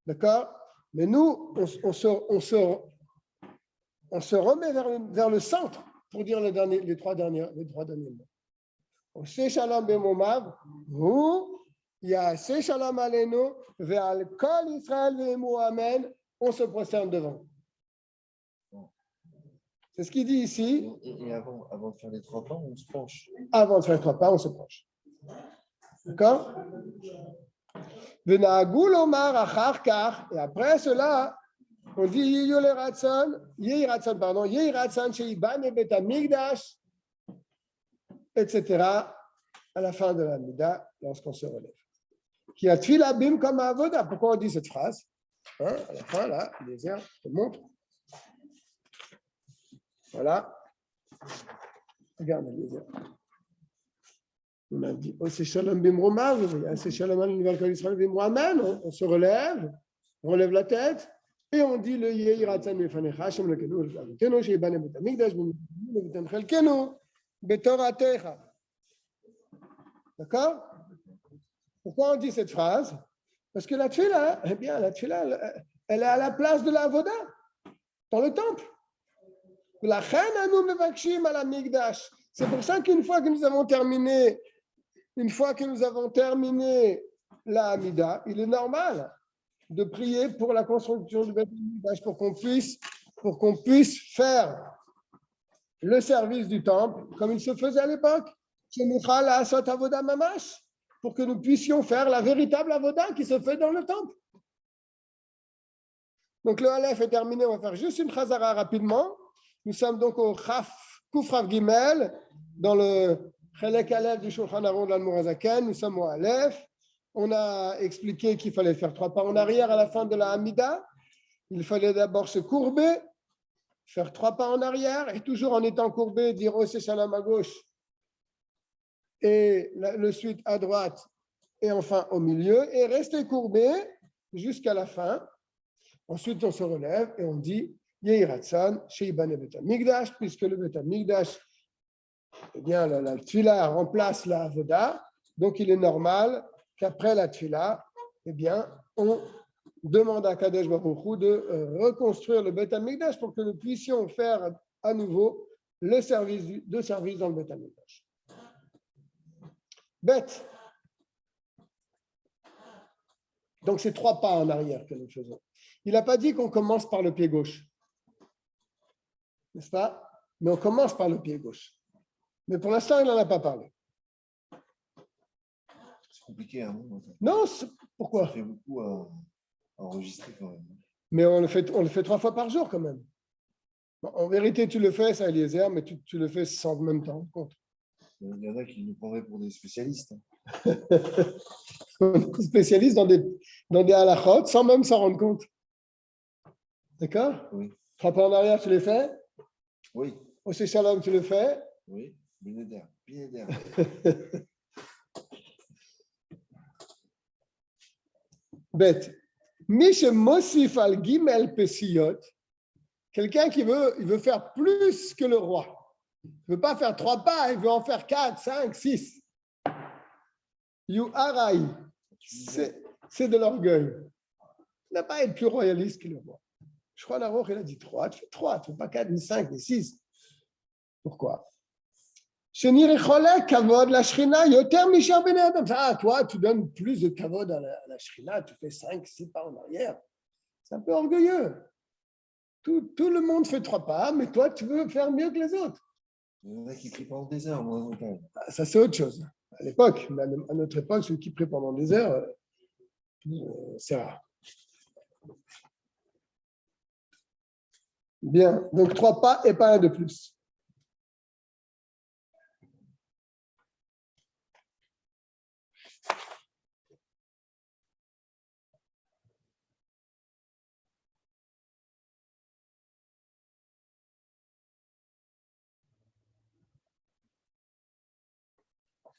Speaker 1: D'accord? Mais nous, on se remet vers le centre pour dire les trois derniers mots. Ose Shalom Bimromav, ou Yase Shalom Aleinu Ve'al Kol Israël Vemrou Amen, on se prosterne devant. C'est ce qu'il dit ici.
Speaker 4: Et avant de faire les 3 pas, on se penche.
Speaker 1: Avant de faire les 3 pas, on se penche. D'accord? Et après cela, on dit Yehi Ratzon, Sheiban et Bet Hamikdash, etc. à la fin de la Mida, lorsqu'on se relève. Qui a Tfila Bim comme Avoda. Pourquoi on dit cette phrase? À la fin, là, les airs, je te montre. Voilà. Regarde, Eliezer. On a dit, oh, c'est Shalom Bimromav, c'est Shalom à l'univers de Israël Bimro Amen. On se relève, on relève la tête, et on dit le Yehi Ratzan Mefanecha, Hashem Lekenu, Lekenu, Sheibane Bet Hamikdash, Betem Chelkenu, Betoratecha. D'accord? Pourquoi on dit cette phrase? Parce que la tefila, eh bien, la tefila, elle est à la place de la avoda, dans le temple. C'est pour ça qu'une fois que nous avons terminé, la Hamida, il est normal de prier pour la construction du Beth Amikdash, pour qu'on puisse faire le service du temple comme il se faisait à l'époque. Pour que nous puissions faire la véritable avoda qui se fait dans le temple. Donc le Aleph est terminé, on va faire juste une chazara rapidement. Nous sommes donc au Kufrav Gimel, dans le Chelek Aleph du Shulchan Aruch de l'Admor HaZaken. Nous sommes au Aleph. On a expliqué qu'il fallait faire 3 pas en arrière à la fin de la Hamida. Il fallait d'abord se courber, faire 3 pas en arrière, et toujours en étant courbé, dire Ose Shalom à gauche, et le suite à droite, et enfin au milieu, et rester courbé jusqu'à la fin. Ensuite, on se relève et on dit Yehi Ratzon, Sheibane Bet Hamikdash, puisque le Bet Hamikdash, eh bien, la tefila remplace la avoda, donc il est normal qu'après la tefila, eh bien, on demande à Kadosh Baruch Hu de reconstruire le Bet Hamikdash pour que nous puissions faire à nouveau le service dans le Bet Hamikdash. Bête. Donc, c'est 3 pas en arrière que nous faisons. Il n'a pas dit qu'on commence par le pied gauche. N'est-ce pas? Mais on commence par le pied gauche. Mais pour l'instant, il n'en a pas parlé.
Speaker 4: C'est compliqué, hein?
Speaker 1: Non, pourquoi?
Speaker 4: Ça fait beaucoup à enregistrer quand même.
Speaker 1: Mais on le fait 3 fois par jour quand même. Bon, en vérité, tu le fais, ça, Eliezer, mais tu le fais sans même t'en rendre compte.
Speaker 4: Il y en a qui nous prendraient pour des spécialistes.
Speaker 1: Spécialistes dans des halachot sans même s'en rendre compte. D'accord?
Speaker 4: Oui.
Speaker 1: 3 pas en arrière, tu les fais?
Speaker 4: Oui.
Speaker 1: Au Shalom, tu le fais?
Speaker 4: Oui. Binéder.
Speaker 1: Bête. Miche Mosif al Gimel Pesiyot, quelqu'un qui veut faire plus que le roi. Il ne veut pas faire 3 pas, il veut en faire 4, 5, 6. You arai, c'est de l'orgueil. Il n'a pas à être plus royaliste que le roi. Je crois qu'Aruch, il a dit 3, tu fais 3, tu ne fais pas 4, ni 5, ni 6. Pourquoi? Ah, toi, tu donnes plus de kavod à la Shrina, tu fais 5, 6 pas en arrière. C'est un peu orgueilleux. Tout le monde fait 3 pas, mais toi, tu veux faire mieux que les autres.
Speaker 4: Il y en a qui prient pendant des heures, moi.
Speaker 1: Ça, c'est autre chose. À l'époque, mais à notre époque, ceux qui prient pendant des heures, c'est rare. Bien, donc 3 pas et pas un de plus.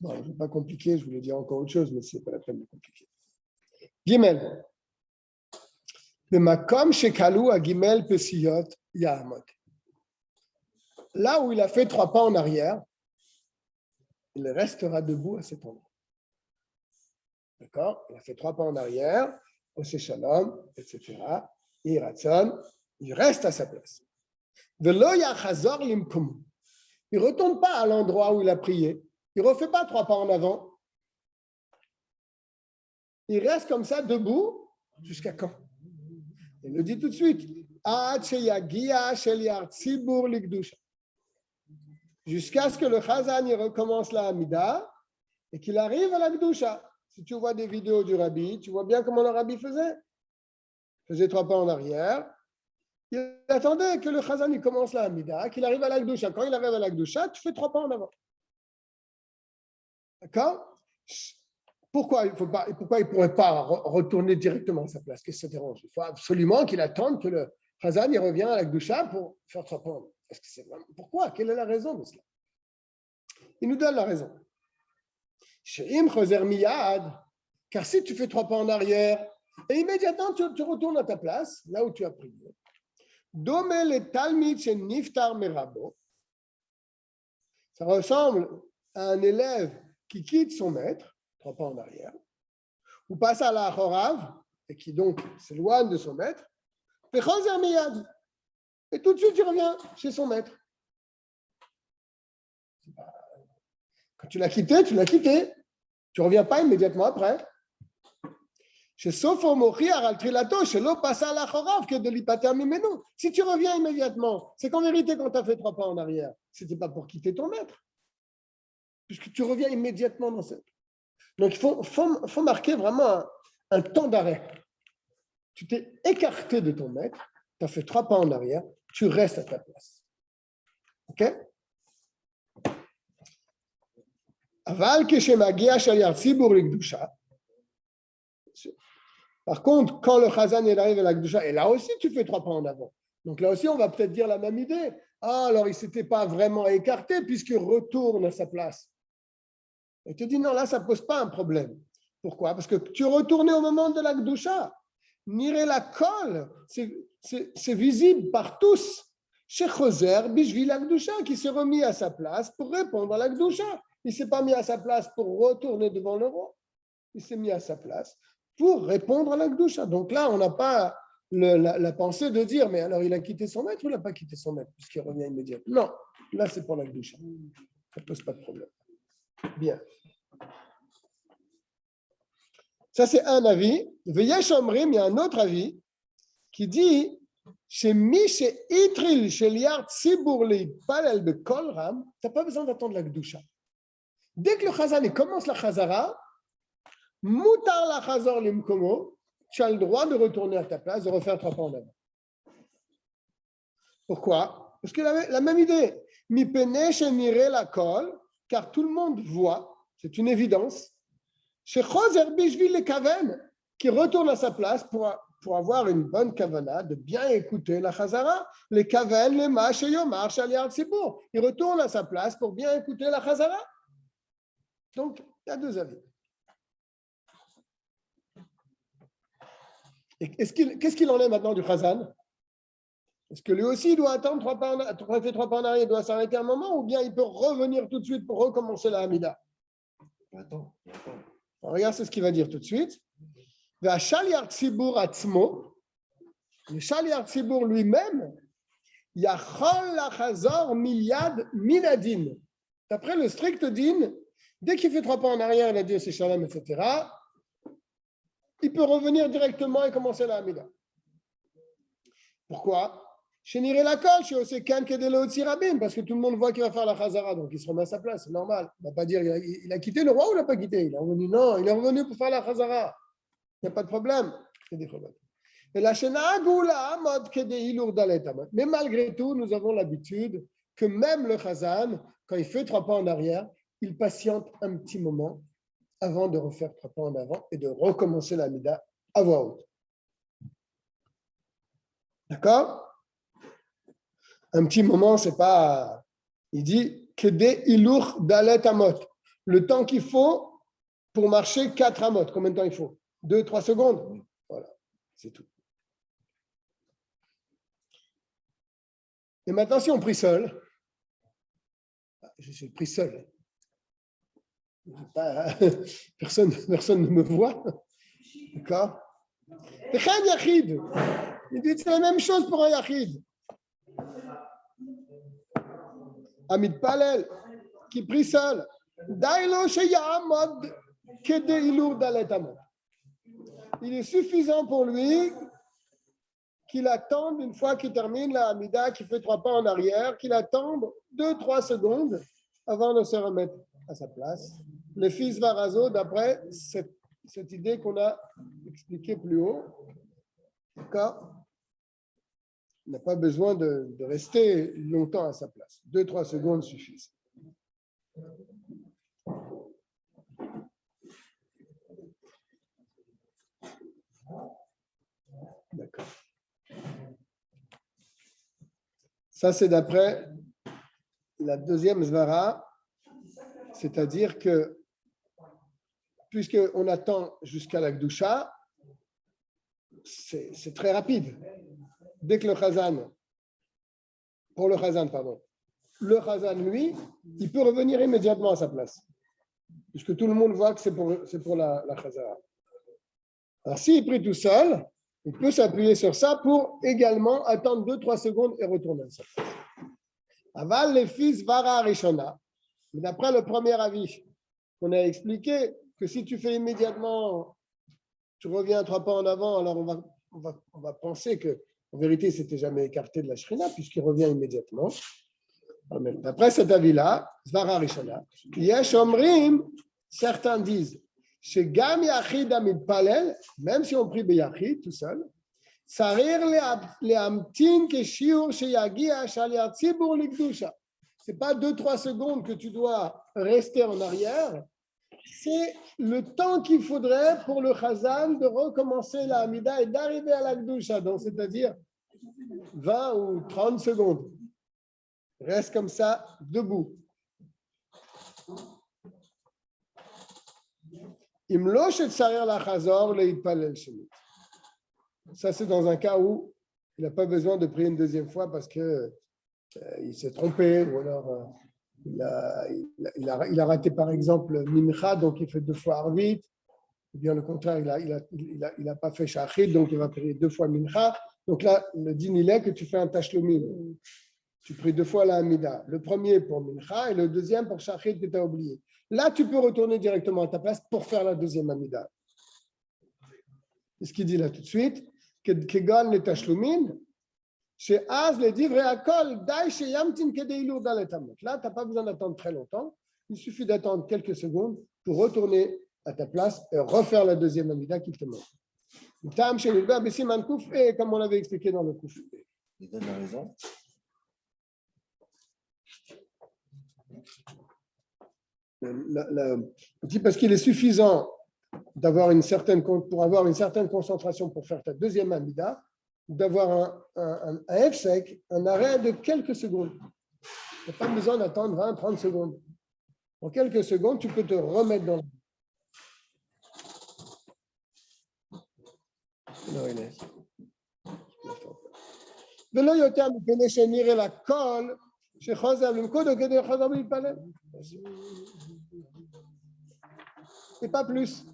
Speaker 1: Bon, je ne vais pas compliquer, je voulais dire encore autre chose, mais ce n'est pas la peine de compliquer. Gimel. Le makom shekalou à Gimel Pesiyot Yahamot. Là où il a fait 3 pas en arrière, il restera debout à cet endroit. D'accord? Il a fait 3 pas en arrière, au Shalom, etc. Et Ratzon, il reste à sa place. Velo yachazor limkum. Il ne retourne pas à l'endroit où il a prié. Il ne refait pas 3 pas en avant. Il reste comme ça, debout, jusqu'à quand? Il le dit tout de suite. Jusqu'à ce que le Chazan il recommence la Hamida et qu'il arrive à la Gdusha. Si tu vois des vidéos du Rabbi, tu vois bien comment le Rabbi faisait. Il faisait 3 pas en arrière. Il attendait que le Chazan il commence la Hamida, qu'il arrive à la Gdusha. Quand il arrive à la Gdusha, tu fais 3 pas en avant. D'accord? Pourquoi il ne pourrait pas retourner directement à sa place? Qu'est-ce que ça dérange? Il faut absolument qu'il attende que le Chazan il revient à la Gdusha pour faire 3 pas. Pourquoi? Quelle est la raison de cela? Il nous donne la raison. She'im choser miyad, car si tu fais 3 pas en arrière, et immédiatement tu retournes à ta place, là où tu as prié. Domé le talmid chez niftar merabo. Ça ressemble à un élève qui quitte son maître, 3 pas en arrière, ou passe à la chorav, et qui donc s'éloigne de son maître, et choser miyad. Et tout de suite, il revient chez son maître. Quand tu l'as quitté, tu l'as quitté. Tu ne reviens pas immédiatement après. Si tu reviens immédiatement, c'est qu'en vérité, quand tu as fait 3 pas en arrière, ce n'était pas pour quitter ton maître, puisque tu reviens immédiatement dans cette. Donc, il faut marquer vraiment un temps d'arrêt. Tu t'es écarté de ton maître, tu as fait 3 pas en arrière, tu restes à ta place. OK? Aval keshemagia shaliar tzibur likdusha. Par contre, quand le chazan arrive à la Gdusha, et là aussi tu fais 3 pas en avant. Donc là aussi, on va peut-être dire la même idée. Ah, alors il ne s'était pas vraiment écarté puisqu'il retourne à sa place. Et tu dis non, là, ça ne pose pas un problème. Pourquoi? Parce que tu retournais au moment de la Gdusha. Niré la colle, c'est visible par tous. Chez Choser, Bishvi la Gdusha, qui s'est remis à sa place pour répondre à la Gdusha. Il ne s'est pas mis à sa place pour retourner devant le roi. Il s'est mis à sa place pour répondre à la Gdusha. Donc là, on n'a pas la pensée de dire, mais alors il a quitté son maître ou il n'a pas quitté son maître, puisqu'il revient immédiatement. Non, là c'est pour la Gdusha. Ça ne pose pas de problème. Bien. Ça c'est un avis. Veyesh Omrim, il y a un autre avis qui dit, chez Miche Itril, chez Liard Tsibourli, Palel de Kolram, tu n'as pas besoin d'attendre la Gdusha. Dès que le Chazan commence la Chazara, Moutar la Chazor Limkomo, tu as le droit de retourner à ta place, de refaire 3 pas en avant. Pourquoi? Parce que la même idée. Mi pene nire la kol, car tout le monde voit, c'est une évidence. Chez Choser Bishvil le Kaven, qui retourne à sa place pour avoir une bonne kavana, de bien écouter la Chazara. Les Kaven, les Mach et Yomar, Shaliar Tzibour. Il retourne à sa place pour bien écouter la Chazara. Donc, il y a 2 avis. Qu'est-ce qu'il en est maintenant du Chazan? Est-ce que lui aussi il doit attendre 3 pas en arrière, il doit s'arrêter un moment, ou bien il peut revenir tout de suite pour recommencer la Hamida?
Speaker 4: Attends.
Speaker 1: Regarde, c'est ce qu'il va dire tout de suite. Le Shaliar Tzibur lui-même, Yachol Lachazor Miliad Minadin. D'après le strict din, dès qu'il fait 3 pas en arrière, il a dit c'est Shalom, etc., il peut revenir directement et commencer la Hamida. Pourquoi? Chez Niré la colle, chez Osekan Kedelo Tzirabim, parce que tout le monde voit qu'il va faire la Chazara, donc il se remet à sa place, c'est normal. Il ne va pas dire il a quitté le roi ou il n'a pas quitté? Il est revenu, non, il est revenu pour faire la Chazara. Il n'y a pas de problème. Et la Shena Goula mode Kedeilour Daletama. Mais malgré tout, nous avons l'habitude que même le Chazan, quand il fait 3 pas en arrière, il patiente un petit moment avant de refaire 3 pas en avant et de recommencer la Mida à voix haute. D'accord? Un petit moment, c'est pas. Il dit Kede ilour dalet amot. Le temps qu'il faut pour marcher 4 amot. Combien de temps il faut? 2-3 secondes. Voilà, c'est tout. Et maintenant, si on prie seul, je suis pris seul. Personne ne me voit. D'accord? Et Khan Yachid. Il dit c'est la même chose pour un Yachid. Amid Palel, qui prie seul. Il est suffisant pour lui qu'il attende, une fois qu'il termine la Hamida, qu'il fait 3 pas en arrière, qu'il attende 2-3 secondes avant de se remettre à sa place. Le fils Varazo, d'après cette idée qu'on a expliquée plus haut, d'accord, n'a pas besoin de rester longtemps à sa place. 2-3 secondes suffisent. D'accord. Ça, c'est d'après la deuxième svara, c'est-à-dire que puisqu'on attend jusqu'à la Gdusha, c'est très rapide. Dès que le Chazan, le Chazan, lui, il peut revenir immédiatement à sa place, puisque tout le monde voit que c'est pour la Chazara. Alors, s'il prie tout seul, il peut s'appuyer sur ça pour également attendre 2-3 secondes et retourner à sa place. Aval les fils Vara Rishona, mais d'après le premier avis, on a expliqué que si tu fais immédiatement, tu reviens 3 pas en avant, alors on va penser que en vérité, c'était jamais écarté de la Shrina, puisqu'il revient immédiatement. D'après cet avis-là, Zvara Rishona, Yesh Omrim, certains disent, chez Gam Yachid Amid Palel, même si on prie Beyachid tout seul, Sarir le Amtin Keshiur Sheyagia Shalia Tzibur Likdusha. Ce n'est pas 2-3 secondes que tu dois rester en arrière, c'est le temps qu'il faudrait pour le Chazan de recommencer la Hamida et d'arriver à la Gdusha, donc c'est-à-dire 20 ou 30 secondes. Reste comme ça, debout. Ça, c'est dans un cas où il n'a pas besoin de prier une deuxième fois parce qu'il s'est trompé ou alors il a raté par exemple Mincha, donc il fait 2 fois Arvit, ou bien le contraire, il a pas fait Shachid, donc il va prier 2 fois Mincha. Donc là, le din il est que tu fais un Tashlumim. Tu pries 2 fois la Hamida. Le premier pour Mincha et le deuxième pour Shachid que tu as oublié. Là, tu peux retourner directement à ta place pour faire la deuxième Hamida. C'est ce qu'il dit là tout de suite. Kegon le Tashlumim. Chez Az, le divre akol, dai chez Yamtin kedeilu daletamot. Là, tu n'as pas besoin d'attendre très longtemps. Il suffit d'attendre quelques secondes pour retourner à ta place et refaire la deuxième Hamida qu'il te manque. Tam chez Nilber, Bessiman Kouf, et comme on l'avait expliqué dans le Kouf.
Speaker 4: Il donne la raison.
Speaker 1: Parce qu'il est suffisant d'avoir pour avoir une certaine concentration pour faire ta deuxième Hamida, d'avoir un F-sec, un arrêt de quelques secondes. Tu n'as pas besoin d'attendre 20-30 secondes. En quelques secondes, tu peux te remettre dans et pas plus.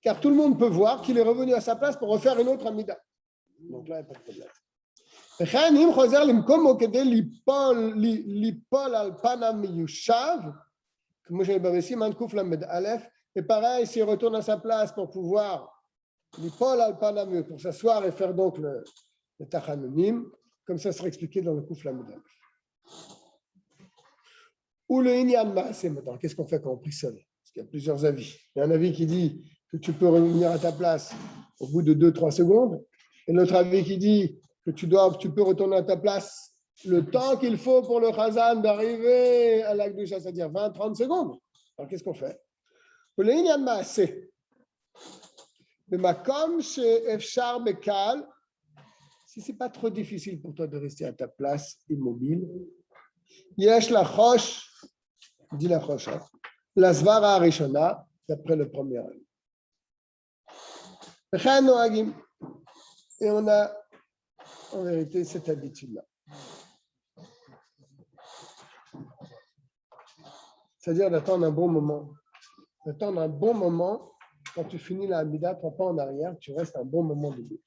Speaker 1: Car tout le monde peut voir qu'il est revenu à sa place pour refaire une autre Amida. Donc là, il n'y a pas de problème. Et pareil, s'il retourne à sa place pour pouvoir pour s'asseoir et faire donc le Tachanunim, comme ça sera expliqué dans le Kouf Lamed Aleph. Ou le Inyan Maaseh maintenant, qu'est-ce qu'on fait quand on prie seul? Parce qu'il y a plusieurs avis. Il y a un avis qui dit que tu peux revenir à ta place au bout de 2-3 secondes, et l'autre avis qui dit que tu peux retourner à ta place le temps qu'il faut pour le Chazan d'arriver à l'Akdusha, c'est-à-dire 20-30 secondes. Alors qu'est-ce qu'on fait? Ou le Inyan Maaseh. Le Makom chez Efshar Bekal, si ce n'est pas trop difficile pour toi de rester à ta place immobile, Yesh la Chosh, dit la Chosh, la Zvara Rishona, d'après le premier avis. Et on a en vérité cette habitude-là. C'est-à-dire d'attendre un bon moment. D'attendre un bon moment. Quand tu finis la Hamida, tu ne vas pas en arrière, tu restes un bon moment debout.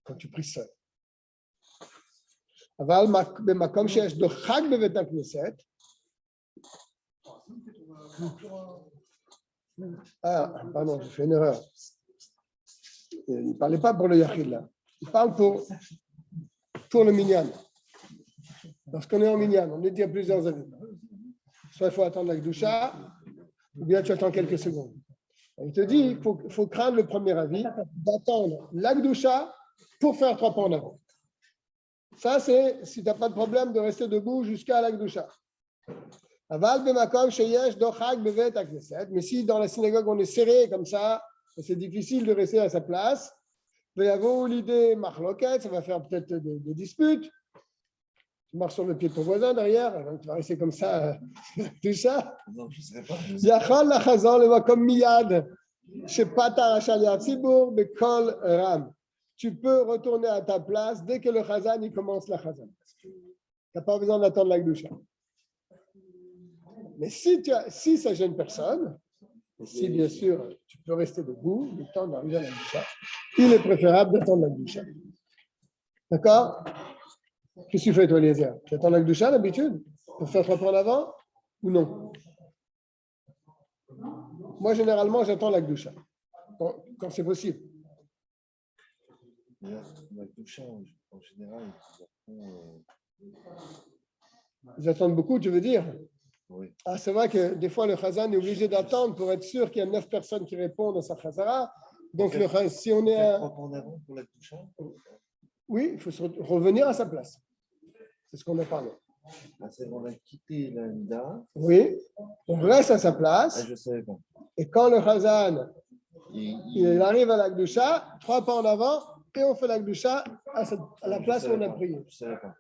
Speaker 1: Quand tu pries seul. אבל במקום שיש לו חג בבית הכנסת, pardon, j'ai fait une erreur. Il ne parlait pas pour le Yachid là. Il parle pour le Minyan. Lorsqu'on est en Minyan, on est dit à plusieurs avis. Soit il faut attendre la Gdusha, ou bien tu attends quelques secondes. Il te dit qu'il faut craindre le premier avis, d'attendre la Gdusha pour faire 3 pas en avant. Ça, c'est si tu n'as pas de problème de rester debout jusqu'à la Gdusha. Mais si dans la synagogue on est serré comme ça, c'est difficile de rester à sa place, il va y avoir l'idée marloquette, ça va faire peut-être des disputes. Tu marches sur le pied de ton voisin derrière, tu vas rester comme ça, tout ça.
Speaker 4: Non, je ne sais pas.
Speaker 1: Yachal lachazor lemakom miyad, shepatar hashaliat tzibur bekol ram. Tu peux retourner à ta place dès que le chazan il commence la chazan. Tu n'as pas besoin d'attendre la gdoucha. Mais si ça gêne personne, et si bien sûr tu peux rester debout, le temps d'arriver à la gdoucha, il est préférable d'attendre la gdoucha. D'accord? Qu'est-ce que tu fais, toi, Eliezer? Tu attends la gdoucha d'habitude pour faire 3 pas en avant ou non? Moi, généralement, j'attends la gdoucha quand c'est possible.
Speaker 4: La gdoucha, en général,
Speaker 1: Ils attendent beaucoup, tu veux dire?
Speaker 4: oui.
Speaker 1: Ah, c'est vrai que des fois, le chazan est obligé d'attendre pour être sûr qu'il y a 9 personnes qui répondent à sa chazara. Donc, si on est à...
Speaker 4: 3 pas en avant pour la gdoucha.
Speaker 1: Oui, il faut revenir à sa place. C'est ce qu'on a parlé.
Speaker 4: Ah, c'est bon, on a quitté la Nida.
Speaker 1: Oui, on reste à sa place.
Speaker 4: Ah, je ne savais pas.
Speaker 1: Et quand le chazan il arrive à la gdoucha, 3 pas en avant, et on fait la gdoucha à la place où on a prié.
Speaker 4: Je ne savais pas.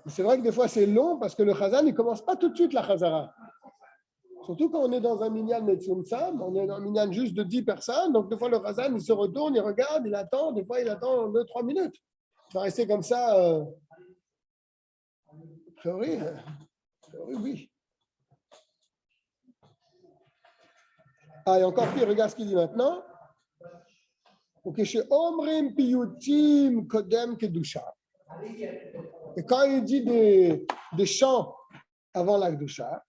Speaker 1: C'est vrai que des fois c'est long parce que le chazan il ne commence pas tout de suite la chazara. Surtout quand on est dans un minyan Metzumtzam, on est dans un minyan juste de 10 personnes, donc des fois le chazan il se retourne, il regarde, il attend, des fois il attend 2-3 minutes. Il va rester comme ça. A priori, oui. Ah, et encore pire, regarde ce qu'il dit maintenant. Omrim piyutim kodem kedusha. Et quand il dit des chants avant la kedusha,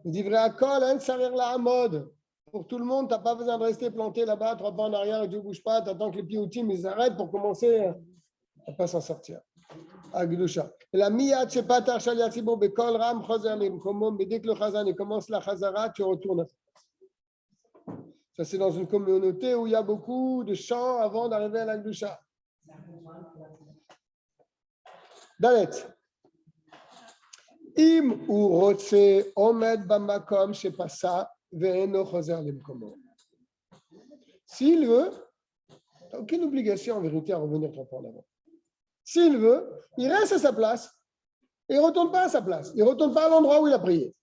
Speaker 1: il dit V're'akol en sarir la mode. Pour tout le monde, tu n'as pas besoin de rester planté là-bas, 3 pas en arrière et tu ne bouges pas, tu attends que les piyutim ils arrêtent pour commencer à ne pas s'en sortir. À kedusha. Et la miyad shepatar shaliat tzibur bekol ram choser limkomom. Mais dès que le chazan il commence la chazara, tu retournes. Ça, c'est dans une communauté où il y a beaucoup de chants avant d'arriver à la Gdusha. Dalet. Im ou rotse omed bamakom shepasa ve'eno choser limkomo. S'il veut, il n'a aucune obligation en vérité à revenir 3 pas en avant. S'il veut, il reste à sa place. Il ne retourne pas à sa place. Il ne retourne pas à l'endroit où il a prié.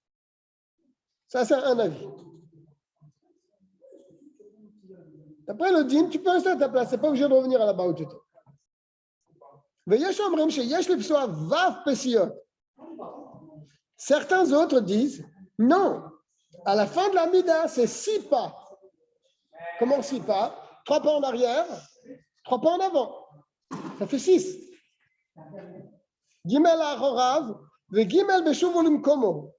Speaker 1: Ça, c'est un avis. Après le dîme, tu peux rester à ta place. Tu n'es pas obligé de revenir à la bas où tu étais. Certains autres disent, non, à la fin de la mida, c'est 6 pas. Comment 6 pas? 3 pas en arrière, 3 pas en avant. Ça fait 6. Gimel achorav, ve gimel beshuvulim komo.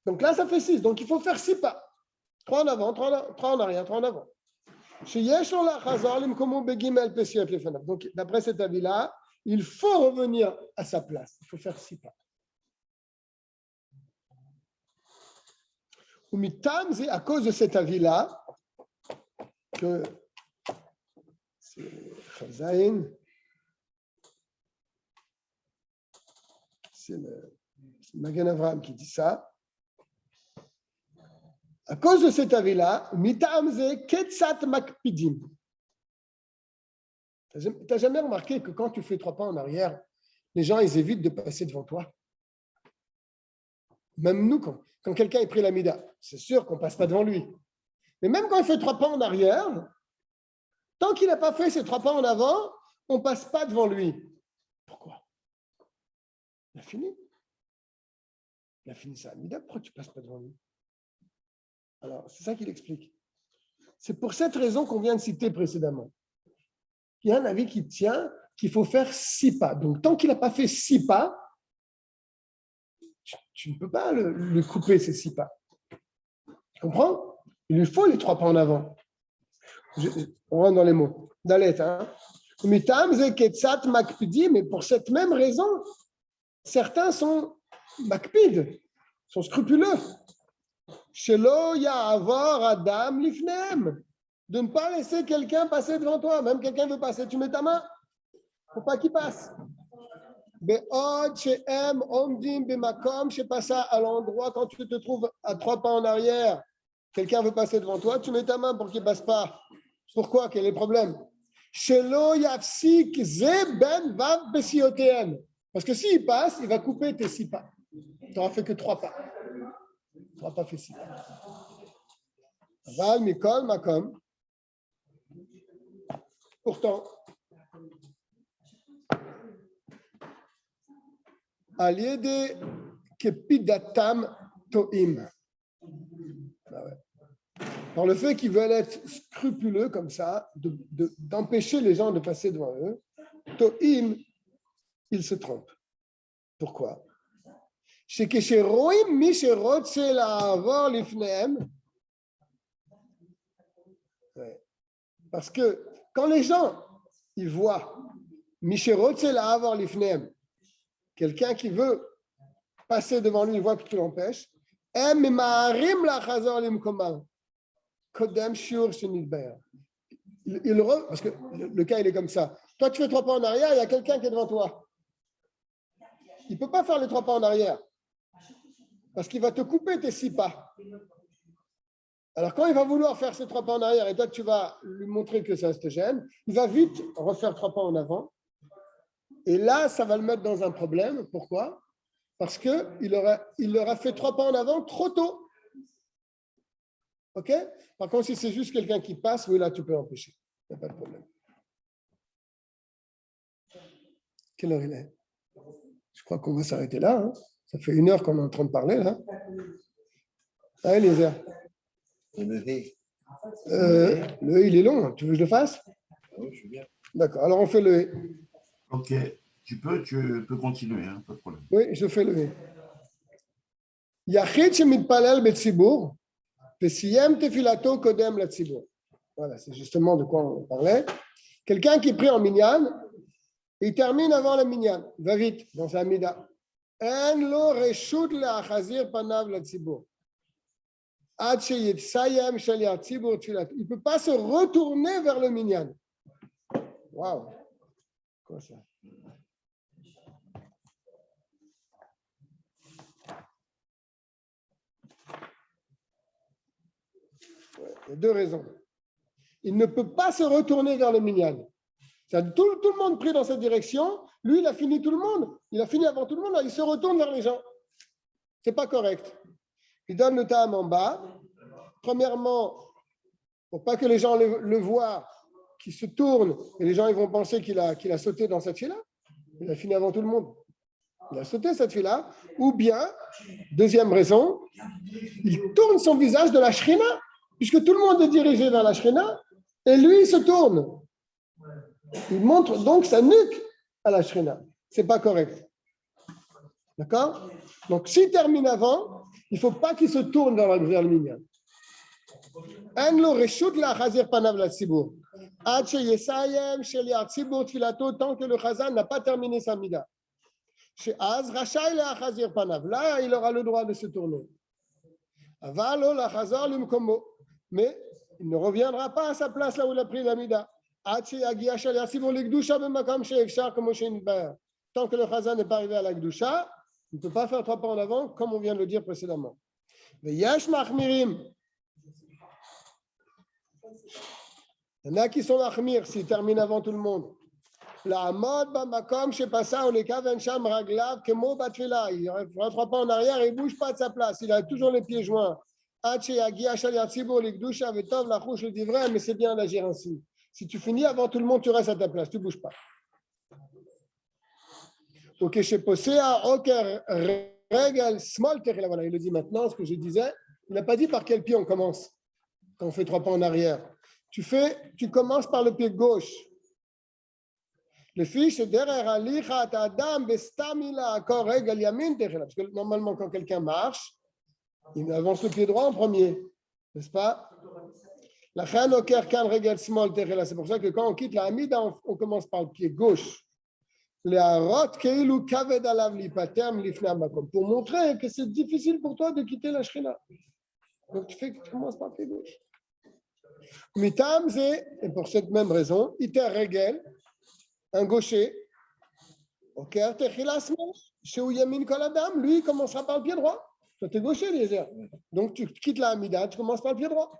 Speaker 1: Donc là, ça fait 6. Donc il faut faire 6 pas. 3 en avant, 3 en arrière, 3 en avant. Donc, d'après cet avis-là, il faut revenir à sa place. Il faut faire 6 pas. C'est à cause de cet avis-là que c'est Chazaïn, c'est le Magen Avraham qui dit ça. À cause de cet avis-là, mitamze ketsat makpidim. Tu n'as jamais remarqué que quand tu fais 3 pas en arrière, les gens ils évitent de passer devant toi? Même nous, quand quelqu'un est pris la mida, c'est sûr qu'on ne passe pas devant lui. Mais même quand il fait 3 pas en arrière, tant qu'il n'a pas fait ces 3 pas en avant, on ne passe pas devant lui. Pourquoi? Il a fini. Il a fini sa mida, pourquoi tu ne passes pas devant lui? Alors, c'est ça qu'il explique. C'est pour cette raison qu'on vient de citer précédemment. Il y a un avis qui tient qu'il faut faire 6 pas. Donc, tant qu'il n'a pas fait 6 pas, tu ne peux pas lui couper ces 6 pas. Tu comprends? Il lui faut les 3 pas en avant. On rentre dans les mots. Dalet, hein? Mais pour cette même raison, certains sont makpid, sont scrupuleux. Shelo ya'avar adam lifnem, de ne pas laisser quelqu'un passer devant toi. Même quelqu'un veut passer, tu mets ta main. Il ne faut pas qu'il passe. Be'od she'em omdim b'makom she'pasa, à l'endroit quand tu te trouves à 3 pas en arrière, quelqu'un veut passer devant toi, tu mets ta main pour qu'il ne passe pas. Pourquoi? Quel est le problème? Shelo yafsik ze ben vav besiotehem. Parce que s'il passe, il va couper tes 6 pas. Tu n'auras fait que 3 pas. Tu n'auras pas fait 6 pas. Aval mikol makom. Pourtant, Aliede kepidatam toim. Par le fait qu'ils veulent être scrupuleux comme ça, d'empêcher les gens de passer devant eux, toim, ils se trompent. Pourquoi? C'est que chez Roim, Misherotse la avoir l'ifneem. Parce que quand les gens ils voient Misherotse la avoir l'ifneem, quelqu'un qui veut passer devant lui, il voit que tu l'empêches. Parce que le cas, il est comme ça. Toi, tu fais 3 pas en arrière, il y a quelqu'un qui est devant toi. Il ne peut pas faire les 3 pas en arrière. Parce qu'il va te couper tes 6 pas. Alors, quand il va vouloir faire ces 3 pas en arrière et toi, tu vas lui montrer que ça te gêne, il va vite refaire 3 pas en avant. Et là, ça va le mettre dans un problème. Pourquoi? Parce qu'il aura fait 3 pas en avant trop tôt. OK? Par contre, si c'est juste quelqu'un qui passe, oui, là, tu peux empêcher. Il n'y a pas de problème. Quelle heure il est? Je crois qu'on va s'arrêter là. Hein. Ça fait 1 heure qu'on est en train de parler, là. Ah, Eliezer. Le il est long. Tu veux que je le fasse?
Speaker 4: Oui, je veux bien.
Speaker 1: D'accord. Alors, on fait le hé.
Speaker 3: Ok, tu peux continuer, hein, pas de problème.
Speaker 1: Oui, je fais le hé. Yachid shemitpalel betzibur, pesiyem tefilato kodem latzibur. Voilà, c'est justement de quoi on parlait. Quelqu'un qui prie en minyan, il termine avant la minyan. Il va vite dans sa mida. En lo reshut le'achazir panav latzibur. Ad sheyitsayem shel yatzibur tefilato. Il ne peut pas se retourner vers le minyan. Waouh! Quoi ça? Il y a 2 raisons. Il ne peut pas se retourner vers le minyan. Tout le monde prie dans cette direction. Lui, il a fini tout le monde. Il a fini avant tout le monde. Là, il se retourne vers les gens. Ce n'est pas correct. Il donne le tam en bas. Premièrement, pour pas que les gens le voient, qu'il se tourne et les gens ils vont penser qu'il a sauté dans cette file-là. Il a fini avant tout le monde. Il a sauté cette file-là. Ou bien, deuxième raison, il tourne son visage de la shrina, puisque tout le monde est dirigé vers la shrina, et lui, il se tourne. Il montre donc sa nuque à la shrina. Ce n'est pas correct. D'accord? Donc, s'il termine avant, il ne faut pas qu'il se tourne vers le minyan. En lo reshut la chazir panav la tzibur. Ad sheyesayem shel yatzibur tfilato, tant que le chazan n'a pas terminé sa mida. She'az rachai la chazir panav. Là, il aura le droit de se tourner. Avalo la chazor limkomo. Mais il ne reviendra pas à sa place là où il a pris la mida. Ad sheyagia shel yatzibur l'ikdusha b'makam she'efshar comme she'nidbar. Tant que le chazan n'est pas arrivé à la kdusha, il ne peut pas faire 3 pas en avant, comme on vient de le dire précédemment. Ve'yesh machmirim. Il y en a qui sont machmir s'ils terminent avant tout le monde. La mode bamakom chez Passa, on est kavencham raglav kemo batfela. Il fera 3 pas en arrière et il ne bouge pas de sa place. Il a toujours les pieds joints. Ache yagia shal yatzibur likdusha vetov lachouch le divrei, mais c'est bien d'agir ainsi. Si tu finis avant tout le monde, tu restes à ta place, tu ne bouges pas. Ok, chez Posea, oker regel small terre. Voilà, il le dit maintenant, ce que je disais. Il n'a pas dit par quel pied on commence quand on fait 3 pas en arrière. Tu commences par le pied gauche. Le fiche derrière alichat adam bestamila akor regel yamin terre. Parce que normalement, quand quelqu'un marche, il avance le pied droit en premier, n'est-ce pas? La chan oker kan regel small terre. C'est pour ça que quand on quitte la hamida, on commence par le pied gauche. Pour montrer que c'est difficile pour toi de quitter la shrina. Donc tu commences par le pied gauche. Mitam, et pour cette même raison, iter regel, un gaucher, lui, il commencera par le pied droit. Toi, tu es gaucher, Eliezer. Donc tu quittes la hamida, tu commences par le pied droit.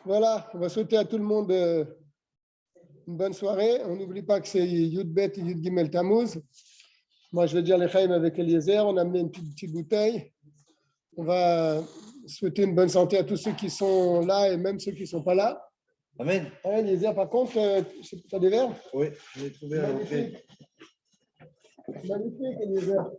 Speaker 1: Voilà, on va souhaiter à tout le monde une bonne soirée. On n'oublie pas que c'est Yud Bet et Yud Gimel Tammuz. Moi, je vais dire les Chaim avec Eliezer. On a amené une petite bouteille. On va souhaiter une bonne santé à tous ceux qui sont là et même ceux qui ne sont pas là.
Speaker 4: Amen.
Speaker 1: Eliezer, par contre, tu as des verres?
Speaker 4: Oui, je l'ai trouvé à l'entrée.
Speaker 1: Magnifique, Eliezer.